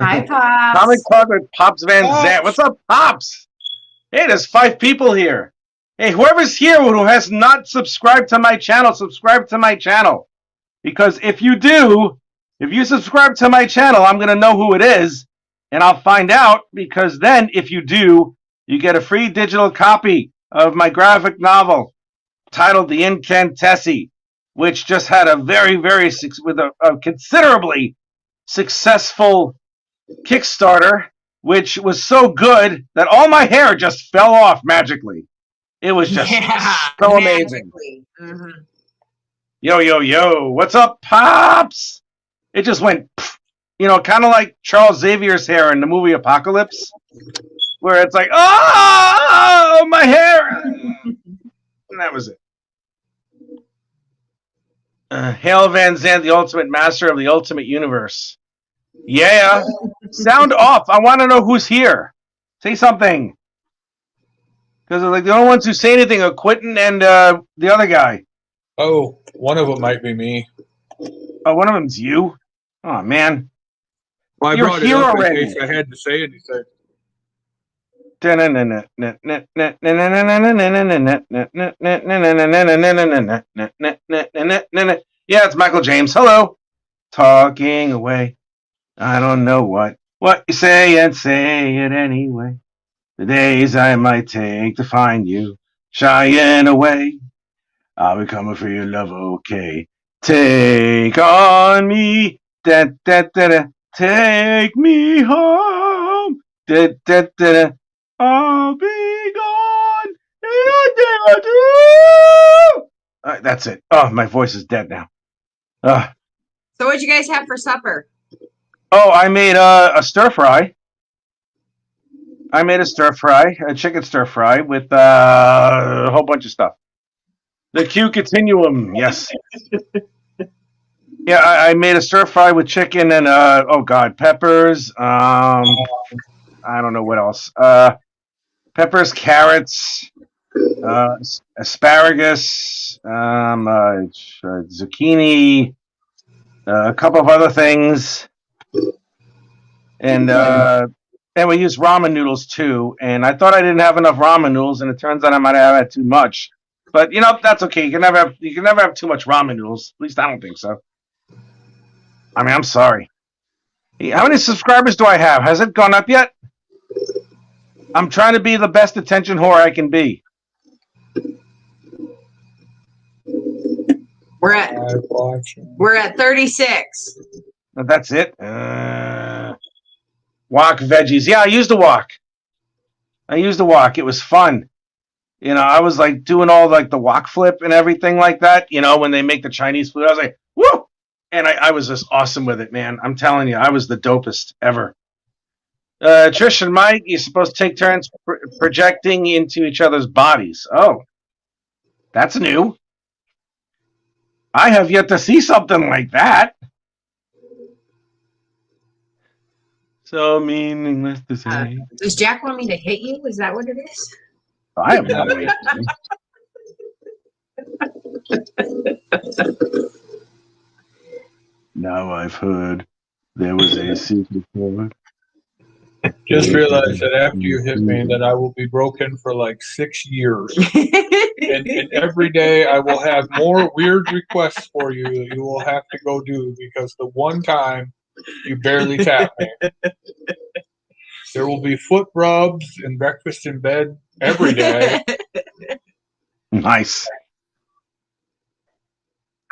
Hi, Pops. Comic Talk with Pops Van Zant. What's up, Pops? Hey, there's 5 people here. Hey, whoever's here who has not subscribed to my channel, subscribe to my channel. Because if you do, if you subscribe to my channel, I'm going to know who it is. And I'll find out, because then if you do, you get a free digital copy of my graphic novel titled The Incantesi, which just had a with a considerably successful Kickstarter, which was so good that all my hair just fell off magically. It was just so amazing. Mm-hmm. Yo, yo, yo. What's up, Pops? It just went, kind of like Charles Xavier's hair in the movie Apocalypse, where it's like, oh, my hair. And that was it. Hail Van Zandt, the ultimate master of the ultimate universe. Yeah. Sound off. I want to know who's here. Say something. Because like the only ones who say anything are Quentin and the other guy. Oh, one of them might be me. Oh, one of them's you? Oh, man. Well, You're here already. In case I had to say anything. Yeah, it's Michael James. Hello. Talking away. I don't know what you say and say it anyway. The days I might take to find you shying away. I'll be coming for your love, okay. Take on me, da da da da. Take me home, da da da da. I'll be gone in a day or two. All right, that's it. Oh, my voice is dead now. So what'd you guys have for supper? Oh, I made a stir fry. I made a chicken stir fry with a whole bunch of stuff. The Q Continuum, yes. Yeah, I made a stir fry with chicken and peppers. I don't know what else. Peppers, carrots, asparagus, zucchini, a couple of other things, and we used ramen noodles too. And I thought I didn't have enough ramen noodles, and it turns out I might have had too much. But that's okay. You can never have too much ramen noodles. At least I don't think so. I mean, I'm sorry. How many subscribers do I have? Has it gone up yet? I'm trying to be the best attention whore I can be. We're at 36. That's it. Wok veggies. Yeah, I used a wok. It was fun. I was like doing all like the wok flip and everything like that. When they make the Chinese food, I was like, woo! And I was just awesome with it, man. I'm telling you, I was the dopest ever. Trish and Mike, you're supposed to take turns projecting into each other's bodies. Oh, that's new. I have yet to see something like that. So meaningless to say. Does Jack want me to hit you? Is that what it is? I have no idea. Now I've heard there was a secret code. Just realized that after you hit me, that I will be broken for like 6 years. and every day I will have more weird requests for you that you will have to go do because the one time you barely tap me. There will be foot rubs and breakfast in bed every day. Nice.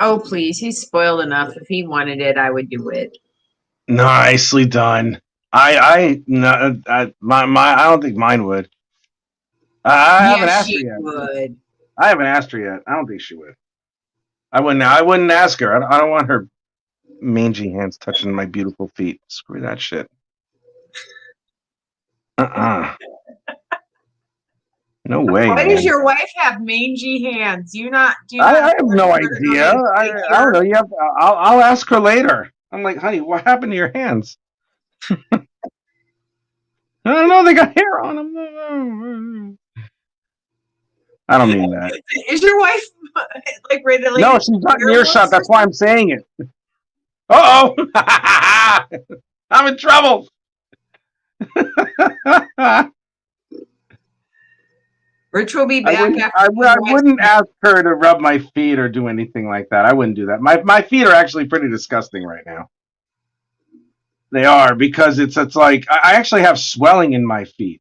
Oh, please. He's spoiled enough. If he wanted it, I would do it. Nicely done. I don't think mine would. I haven't asked her yet. Would. I haven't asked her yet. I don't think she would. I wouldn't ask her. I don't want her mangy hands touching my beautiful feet. Screw that shit. No way. Why man. does your wife have mangy hands? I have no idea. I don't know. I'll ask her later. I'm like, honey, what happened to your hands? I don't know. They got hair on them. I don't mean that. Is your wife like ready to? No, she's not in earshot. That's why I'm saying it. Uh-oh. I'm in trouble. Rich will be back I wouldn't ask her to rub my feet or do anything like that. I wouldn't do that. My feet are actually pretty disgusting right now. They are, because it's like I actually have swelling in my feet.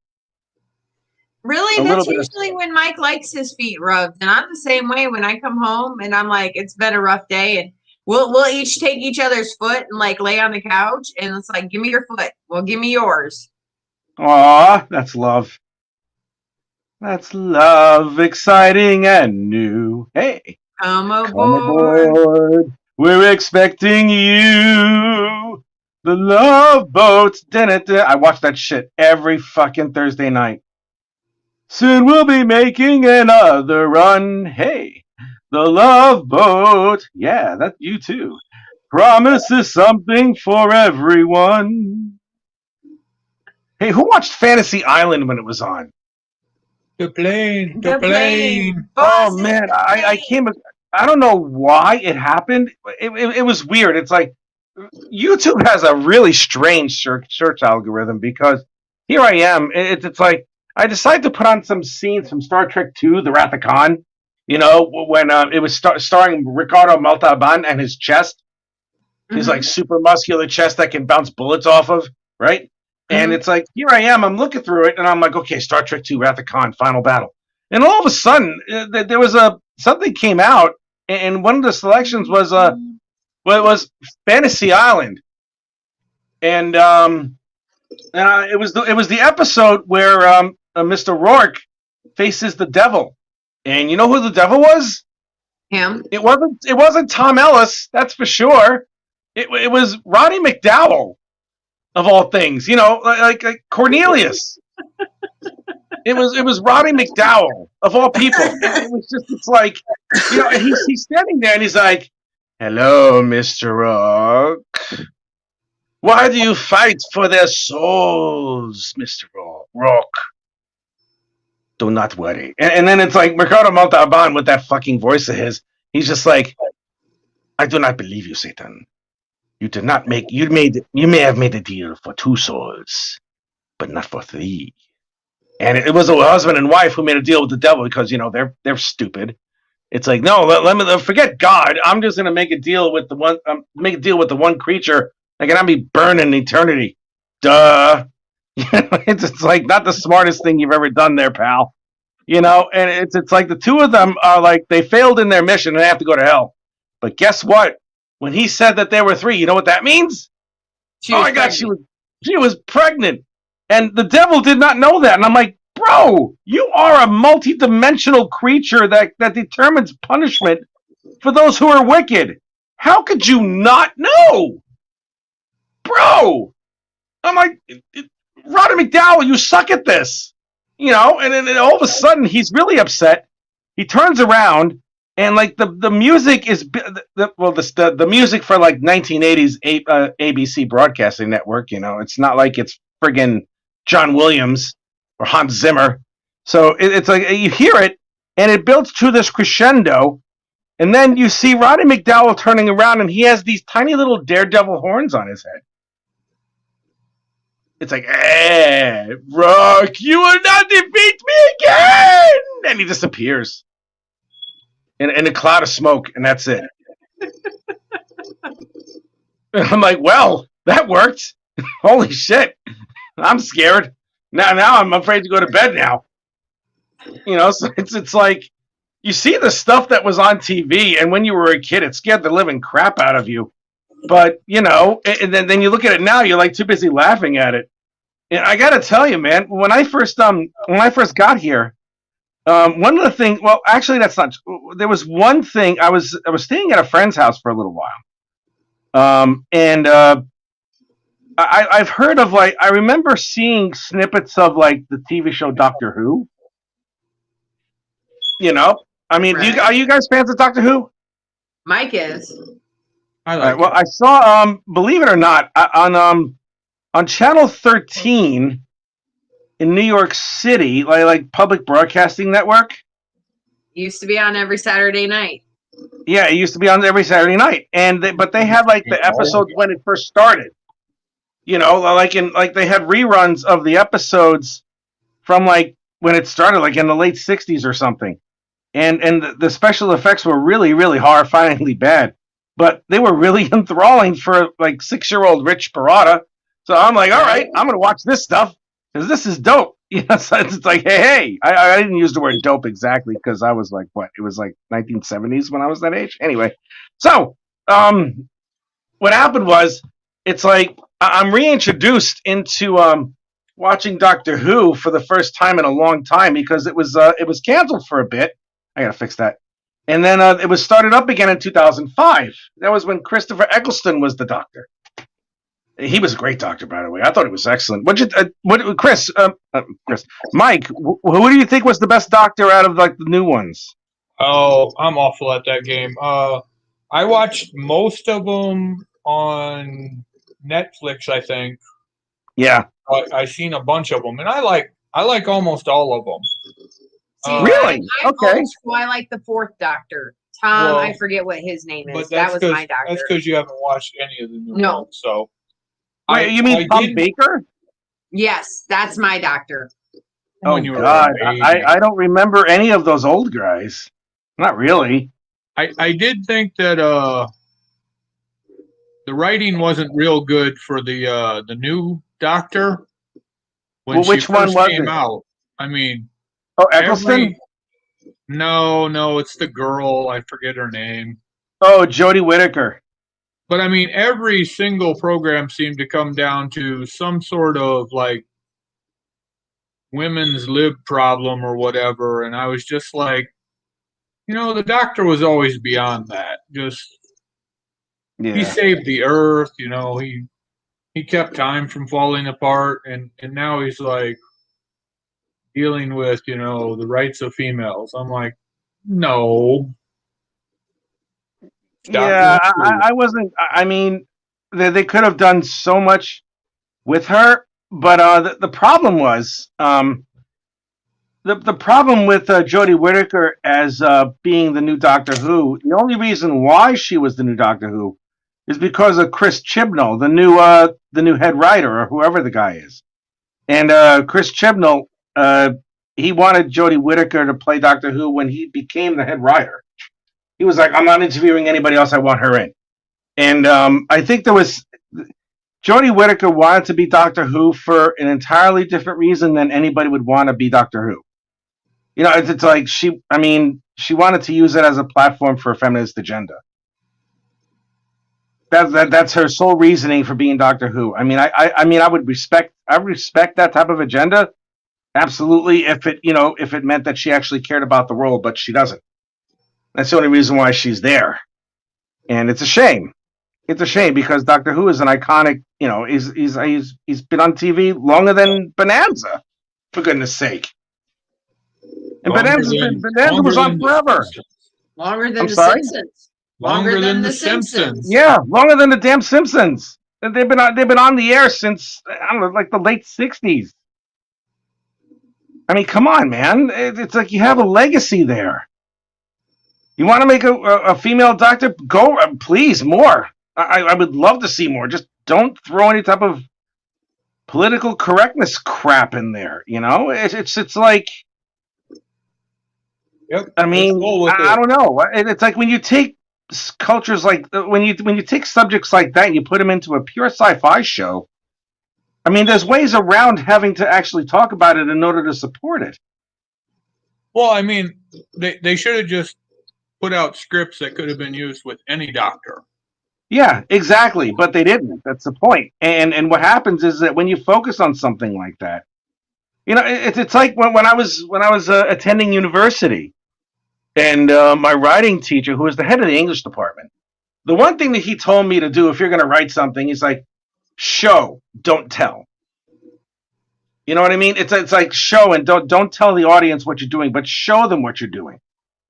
Really? That's usually when Mike likes his feet rubbed. And I'm the same way when I come home and I'm like, it's been a rough day, and we'll each take each other's foot and like lay on the couch, and it's like, give me your foot. Well, give me yours. Aw, that's love. That's love, exciting and new. Hey, come aboard. We're expecting you. The Love Boat. I watch that shit every fucking Thursday night. Soon we'll be making another run. Hey, the Love Boat. Yeah, that's you too. Promises something for everyone. Hey, who watched Fantasy Island when it was on? The plane. Oh man, I don't know why it happened. It was weird. It's like YouTube has a really strange search algorithm, because here I am. It's like I decided to put on some scenes from Star Trek II, The Wrath of Khan. You know, when it was starring Ricardo Montalban and his chest, his like super muscular chest that can bounce bullets off of, right? And it's like, here I am, I'm looking through it, and I'm like, okay, Star Trek II, Wrath of Khan, Final Battle. And all of a sudden, there was something came out, and one of the selections was it was Fantasy Island. And it was the episode where Mr. Rourke faces the devil. And you know who the devil was? Him. It wasn't Tom Ellis, that's for sure. It was Roddy McDowell. Of all things, you know, like Cornelius. It was Roddy McDowell, of all people. It's like, you know, he's standing there and he's like, "Hello, Mr. Rourke. Why do you fight for their souls, Mr. Rourke? Do not worry." And then it's like Ricardo Montalban with that fucking voice of his. He's just like, "I do not believe you, Satan. You did not make. You may have made a deal for 2 souls, but not for 3." And it was a husband and wife who made a deal with the devil, because you know they're stupid. It's like, no, let me forget God. I'm just gonna make a deal with the one. Make a deal with the one creature that cannot be burned in eternity. Duh. It's like not the smartest thing you've ever done there, pal. You know, and it's like the two of them are like they failed in their mission and they have to go to hell. But guess what? When he said that there were 3, you know what that means? Oh my God, she was pregnant, and the devil did not know that. And I'm like, bro, you are a multi-dimensional creature that determines punishment for those who are wicked. How could you not know, bro? I'm like, Roddy McDowell, you suck at this, you know. And then all of a sudden, he's really upset. He turns around. And like the music is the music for like 1980s ABC Broadcasting Network, you know, it's not like it's friggin' John Williams or Hans Zimmer. So it's like you hear it and it builds to this crescendo, and then you see Roddy McDowell turning around and he has these tiny little daredevil horns on his head. It's like, Rock, you will not defeat me again! And he disappears in a cloud of smoke, and that's it. And I'm like, well, that worked. Holy shit. I'm scared. Now I'm afraid to go to bed now. So it's like, you see the stuff that was on TV, and when you were a kid, it scared the living crap out of you. But, and then you look at it now, you're like too busy laughing at it. And I got to tell you, man, when I first got here, one of the things, well, actually, that's not, there was one thing, I was staying at a friend's house for a little while. And I've heard of, like, I remember seeing snippets of, like, the TV show Doctor Who. I mean, Right. are you guys fans of Doctor Who? Mike is. I like All right, well, I saw, believe it or not, on Channel 13 in New York City, like public broadcasting network. Used to be on every Saturday night. Yeah, it used to be on every Saturday night, but they had like the episodes when it first started. Like they had reruns of the episodes from like when it started, like in the late '60s or something, and the special effects were really, really horrifyingly bad, but they were really enthralling for like 6-year-old Rich Parada. So I'm like, all right, I'm gonna watch this stuff because this is dope. So it's like, hey. I didn't use the word dope exactly because I was like, what? It was like 1970s when I was that age. Anyway, so what happened was, it's like I'm reintroduced into watching Doctor Who for the first time in a long time because it was canceled for a bit. I gotta fix that. And then it was started up again in 2005. That was when Christopher Eccleston was the Doctor. He was a great Doctor, by the way. I thought he was excellent. Chris, Mike, who do you think was the best Doctor out of like the new ones? Oh, I'm awful at that game. I watched most of them on Netflix, I think. Yeah. I seen a bunch of them, and I like almost all of them. See, really? I'm Okay. old school. I like the fourth Doctor. Tom, I forget what his name is. That was my Doctor. That's because you haven't watched any of the new ones. So, wait, you mean Tom Baker? Yes, that's my Doctor. Oh God, I don't remember any of those old guys. Not really. I did think that the writing wasn't real good for the new Doctor when she which one first was came it? out. I mean, Eccleston? No, it's the girl. I forget her name. Oh, Jodie Whittaker. But I mean, every single program seemed to come down to some sort of like women's lib problem or whatever, and I was just like, the Doctor was always beyond that. He saved the Earth. He kept time from falling apart, and now he's like dealing with the rights of females. I'm like, no. Yeah, I wasn't. I mean, they could have done so much with her, but the problem was the problem with Jodie Whittaker as being the new Doctor Who. The only reason why she was the new Doctor Who is because of Chris Chibnall, the new head writer, or whoever the guy is. And Chris Chibnall, he wanted Jodie Whittaker to play Doctor Who when he became the head writer. He was like, I'm not interviewing anybody else. I want her in. And I think Jodie Whittaker wanted to be Doctor Who for an entirely different reason than anybody would want to be Doctor Who. It's like she wanted to use it as a platform for a feminist agenda. That's her sole reasoning for being Doctor Who. I would respect that type of agenda, absolutely, if it meant that she actually cared about the role, but she doesn't. That's the only reason why she's there, and it's a shame. It's a shame because Doctor Who is an iconic. He's been on TV longer than Bonanza, for goodness sake. And Bonanza was on forever. Longer than the Simpsons. Longer than the Simpsons. Yeah, longer than the damn Simpsons. And they've been on the air since, I don't know, like the late '60s. I mean, come on, man. It's like you have a legacy there. You want to make a female Doctor? Go, please, more. I would love to see more. Just don't throw any type of political correctness crap in there. You know, it's like, Yep. I mean, I don't know. It's like when you take cultures like when you take subjects like that and you put them into a pure sci-fi show. I mean, there's ways around having to actually talk about it in order to support it. Well, I mean, they should have just put out scripts that could have been used with any doctor. Yeah, exactly. But they didn't. That's the point. And what happens is that when you focus on something like that, you know, it's like when I was attending university, and my writing teacher, who was the head of the English department, the one thing that he told me to do if you're going to write something, he's like, show, don't tell. You know what I mean? It's like show and don't tell the audience what you're doing, but show them what you're doing,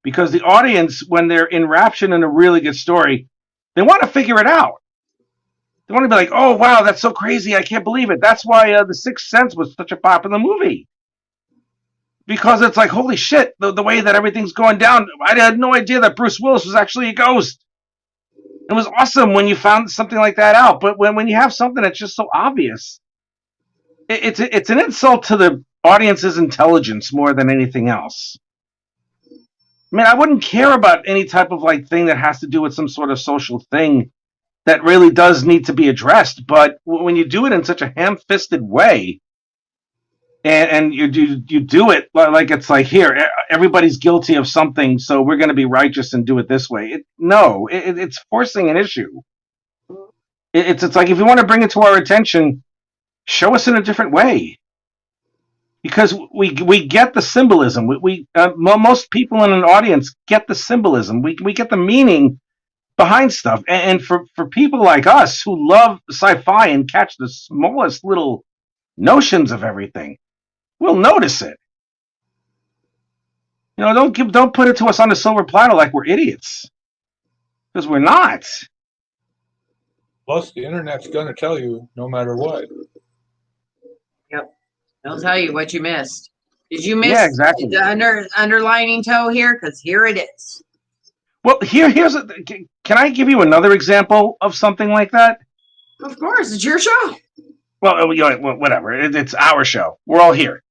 because the audience, when they're enraptured in a really good story, they want to figure it out. They want to be like, oh, wow, that's so crazy. I can't believe it. That's why The Sixth Sense was such a popular movie. Because it's like, holy shit, the way that everything's going down. I had no idea that Bruce Willis was actually a ghost. It was awesome when you found something like that out. But when you have something that's just so obvious, it's an insult to the audience's intelligence more than anything else. I mean, I wouldn't care about any type of like thing that has to do with some sort of social thing that really does need to be addressed. But when you do it in such a ham-fisted way, and you do it like it's like, here, everybody's guilty of something, so we're going to be righteous and do it this way. It's forcing an issue. It's like, if you want to bring it to our attention, show us in a different way. Because we get the symbolism. Most people in an audience get the symbolism. We get the meaning behind stuff. And for people like us who love sci-fi and catch the smallest little notions of everything, we'll notice it. You know, don't put it to us on a silver platter like we're idiots, because we're not. Plus, the internet's going to tell you no matter what. Yep. They'll tell you what you missed. Did you miss exactly. the underlining toe here? Because here it is. Well, can I give you another example of something like that? Of course, it's your show. Well, whatever. It's our show. We're all here.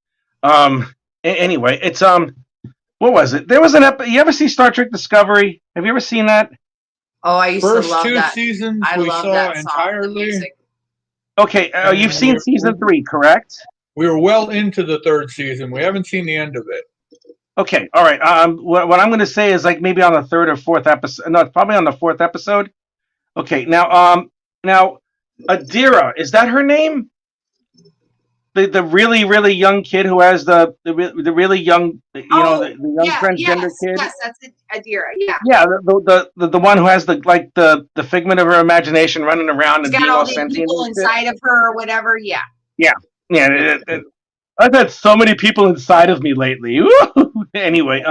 Anyway, it's what was it? There was you ever see Star Trek Discovery? Have you ever seen that? Oh, I used to love that. First 2 seasons we saw entirely. Okay, you've seen season 3, correct? We were well into the 3rd season. We haven't seen the end of it. Okay, all right. What I'm going to say is like maybe on the 3rd or 4th episode. No, it's probably on the 4th episode. Okay, now Adira, is that her name? The really, really young kid who has the really young, the young transgender kid. Yes, that's Adira. Yeah. Yeah, the one who has the figment of her imagination running around. She's and got all these people inside of her or whatever. Yeah. Yeah. I've had so many people inside of me lately. Anyway,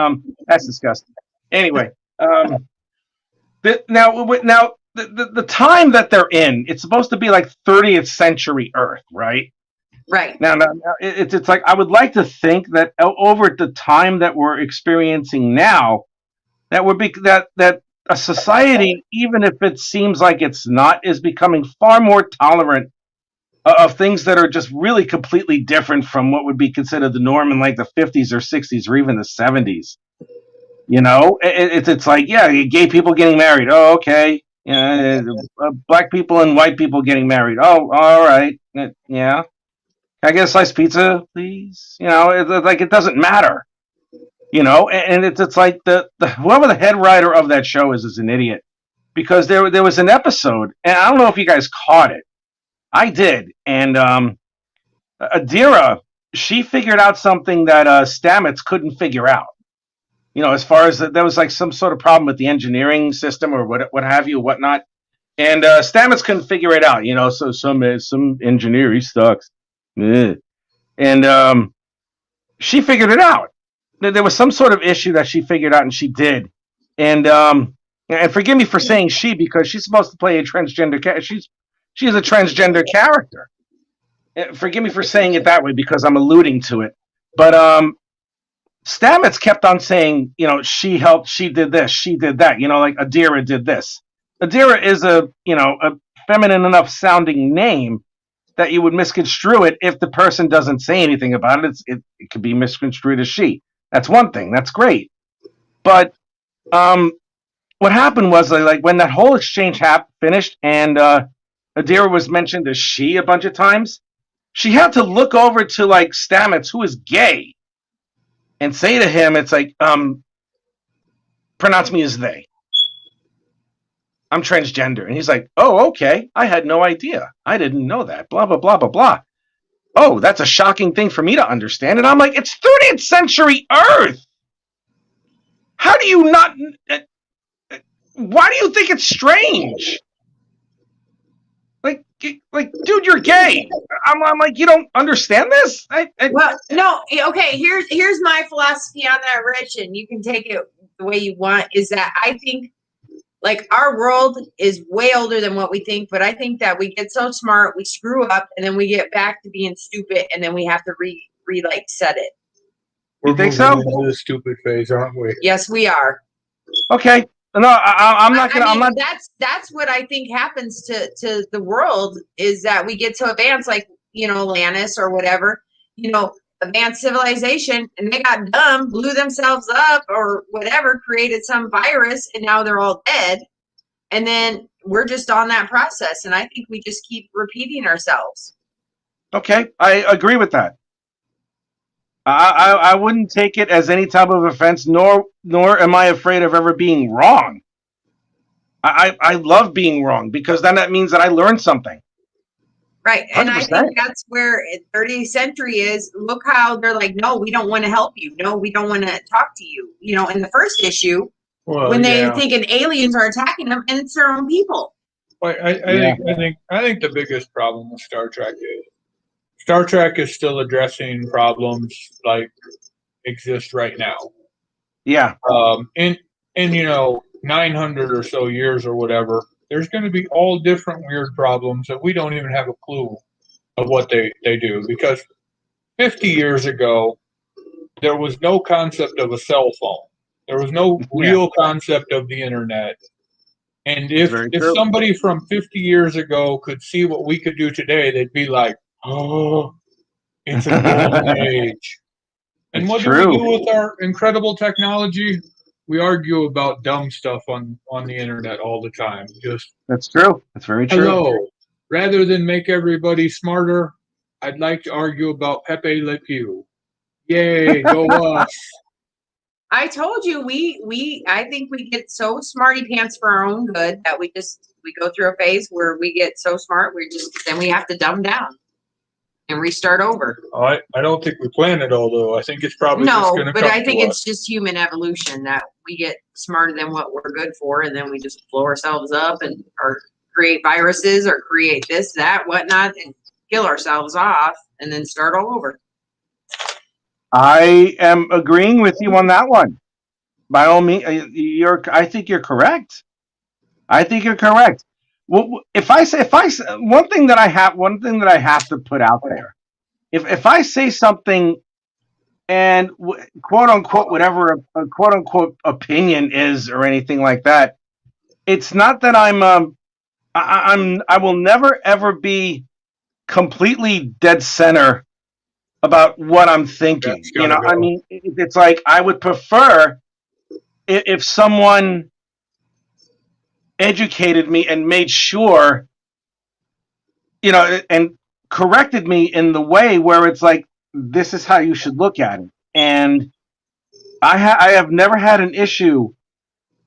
that's disgusting. Anyway, the time that they're in, it's supposed to be like 30th century Earth, right? Right. Now it's like, I would like to think that over the time that we're experiencing now, that would be that a society, even if it seems like it's not, is becoming far more tolerant of things that are just really completely different from what would be considered the norm in like the 50s or 60s or even the 70s. You know, it's like, yeah, gay people getting married. Oh, okay. Yeah, black people and white people getting married. Oh, all right. Yeah. Can I get a sliced pizza, please? You know, it's like, it doesn't matter. You know, and it's like whoever the head writer of that show is an idiot, because there was an episode, and I don't know if you guys caught it. I did, and Adira, she figured out something that Stamets couldn't figure out. You know, as far as there was like some sort of problem with the engineering system or what have you, whatnot, and Stamets couldn't figure it out. You know, so some engineer, he sucks, and she figured it out. There was some sort of issue that she figured out, and she did, and forgive me for saying she, because she's supposed to play a transgender character. She's a transgender character. Forgive me for saying it that way, because I'm alluding to it. But Stamets kept on saying, you know, she helped, she did this, she did that. You know, like Adira did this. Adira is a feminine enough sounding name, that you would misconstrue it if the person doesn't say anything about it. It could be misconstrued as she. That's one thing. That's great. But what happened was like when that whole exchange finished and Adira was mentioned as she a bunch of times, she had to look over to like Stamets, who is gay, and say to him, it's like, pronounce me as they. I'm transgender. And he's like, oh, okay. I had no idea. I didn't know that. Blah, blah, blah, blah, blah. Oh, that's a shocking thing for me to understand. And I'm like, it's 30th century Earth. How do you not... why do you think it's strange? Like, dude, you're gay. I'm like, you don't understand this? Well, no. Okay, here's my philosophy on that, Rich, and you can take it the way you want, is that I think, like, our world is way older than what we think, but I think that we get so smart, we screw up, and then we get back to being stupid, and then we have to set it. You think so? We're moving into the stupid phase, aren't we? Yes, we are. Okay. No, I'm not gonna. I mean, I'm not. That's what I think happens to the world, is that we get so advanced, like, Lannis or whatever, advanced civilization, and they got dumb, blew themselves up or whatever, created some virus, and now they're all dead. And then we're just on that process, and I think we just keep repeating ourselves. Okay, I agree with that. I wouldn't take it as any type of offense, nor am I afraid of ever being wrong. I love being wrong, because then that means that I learned something. Right. And 100%. I think that's where 30th century is. Look how they're like, no, we don't want to help you. No, we don't want to talk to you. In the first issue, when they thinking aliens are attacking them, and it's their own people. Well, I think the biggest problem with Star Trek is still addressing problems like exist right now. Yeah. In 900 or so years or whatever, there's going to be all different weird problems that we don't even have a clue of what they do. Because 50 years ago, there was no concept of a cell phone. There was no real concept of the internet. And if somebody from 50 years ago could see what we could do today, they'd be like, oh, it's a golden age. And what do we do with our incredible technology? We argue about dumb stuff on the internet all the time. That's true. That's very true. Hello. Rather than make everybody smarter, I'd like to argue about Pepe Le Pew. Yay, go us. I told you I think we get so smarty pants for our own good that we go through a phase where we get so smart then we have to dumb down and restart over. I don't think we plan it all, though. I think it's probably just going to come. No, but I think it's just human evolution that we get smarter than what we're good for, and then we just blow ourselves up or create viruses or create this, that, whatnot, and kill ourselves off and then start all over. I am agreeing with you on that one. By all means, I think you're correct. I think you're correct. Well, one thing that I have to put out there, if I say something and quote unquote whatever a quote unquote opinion is or anything like that, it's not that I will never ever be completely dead center about what I'm thinking. I mean, it's like I would prefer if someone educated me and made sure, and corrected me in the way where it's like, this is how you should look at it. And I have never had an issue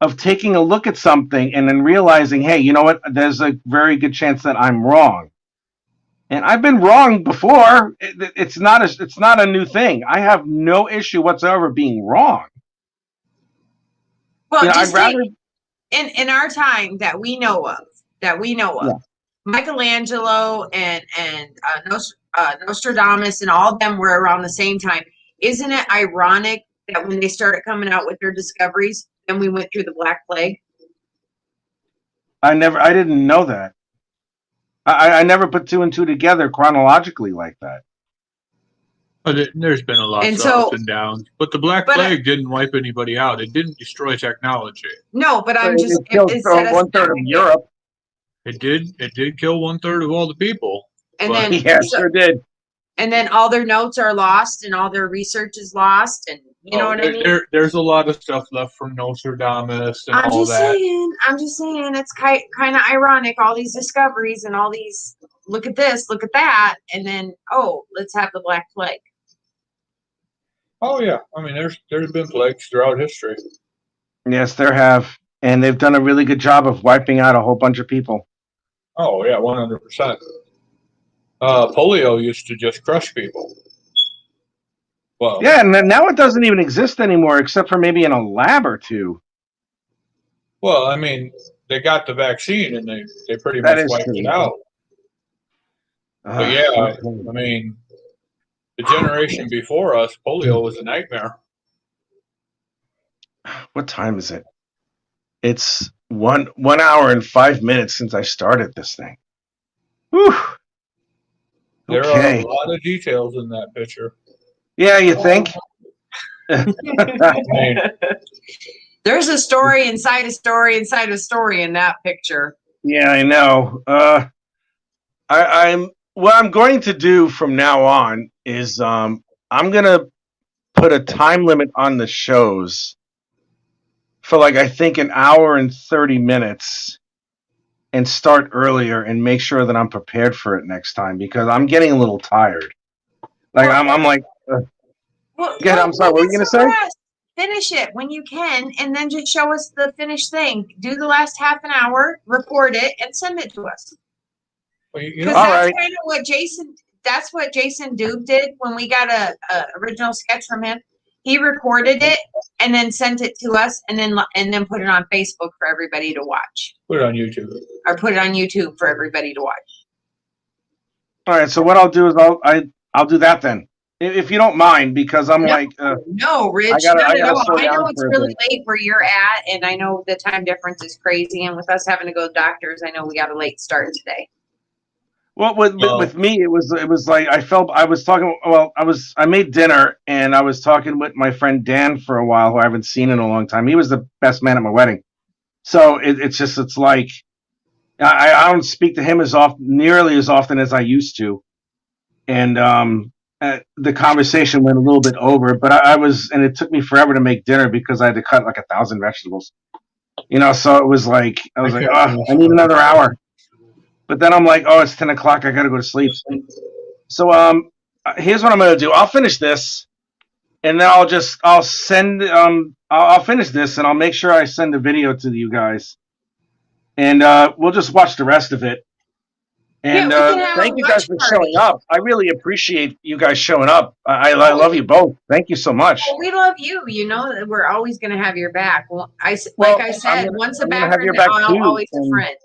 of taking a look at something and then realizing, hey, you know what? There's a very good chance that I'm wrong. And I've been wrong before. It's not a new thing. I have no issue whatsoever being wrong. Well, I'd rather in our time that we know of, yeah. Michelangelo and Nostradamus and all of them were around the same time. Isn't it ironic that when they started coming out with their discoveries, then we went through the Black Plague? I didn't know that. I never put two and two together chronologically like that. There's been a lot of ups and downs, but the Black Plague didn't wipe anybody out. It didn't destroy technology. No, but I'm just it killed 1/3 of Europe. It did kill 1/3 of all the people. And then Yeah, sure did. And then all their notes are lost, and all their research is lost, and you know what I mean. There's a lot of stuff left from Nostradamus and I'm all just that. saying, it's kind of ironic. All these discoveries and all these. Look at this, look at that, and then let's have the Black Plague. Oh yeah, I mean, there's been plagues throughout history. Yes, there have, and they've done a really good job of wiping out a whole bunch of people. Oh yeah, 100%. Polio used to just crush people. Well, yeah, and now it doesn't even exist anymore, except for maybe in a lab or two. Well, I mean, they got the vaccine and they pretty much wiped it out. But yeah, I mean, the generation before us, polio was a nightmare. What time is it? It's 1 hour and 5 minutes since I started this thing. Whew. There are a lot of details in that picture. Yeah, you think? There's a story inside a story inside a story in that picture. Yeah, I know. What I'm going to do from now on is I'm going to put a time limit on the shows for I think an hour and 30 minutes and start earlier and make sure that I'm prepared for it next time because I'm getting a little tired. I'm like, I'm sorry, what were you going to say? Finish it when you can, and then just show us the finished thing. Do the last half an hour, record it, and send it to us. Because that's kind of what that's what Jason Doob did when we got a original sketch from him. He recorded it and then sent it to us, and then put it on Facebook for everybody to watch. Put it on YouTube. Or put it on YouTube for everybody to watch. All right. So what I'll do is I'll do that then, if you don't mind, because I'm no, Rich. I know it's really late where you're at, and I know the time difference is crazy, and with us having to go to doctors, I know we got a late start today. Well, with me, it was like I made dinner and I was talking with my friend Dan for a while, who I haven't seen in a long time. He was the best man at my wedding, so it's like I don't speak to him nearly as often as I used to, and the conversation went a little bit over. But and it took me forever to make dinner because I had to cut 1,000 vegetables, So it was I need another hour. But then I'm like, it's 10 o'clock. I got to go to sleep. So here's what I'm going to do. I'll finish this, and then I'll send. I'll finish this, and I'll make sure I send a video to you guys, and we'll just watch the rest of it. And thank you guys for showing up. I really appreciate you guys showing up. I love you both. Thank you so much. Well, we love you. You know that we're always going to have your back. Well, I said, once a backer, always a friend.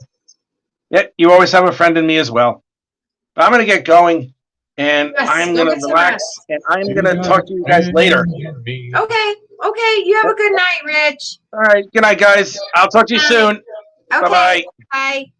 Yeah, you always have a friend in me as well. But I'm going to get going, and I'm going to relax, and I'm going to talk to you guys later. Okay. You have a good night, Rich. All right. Good night, guys. I'll talk to you soon. Okay. Bye-bye. Bye.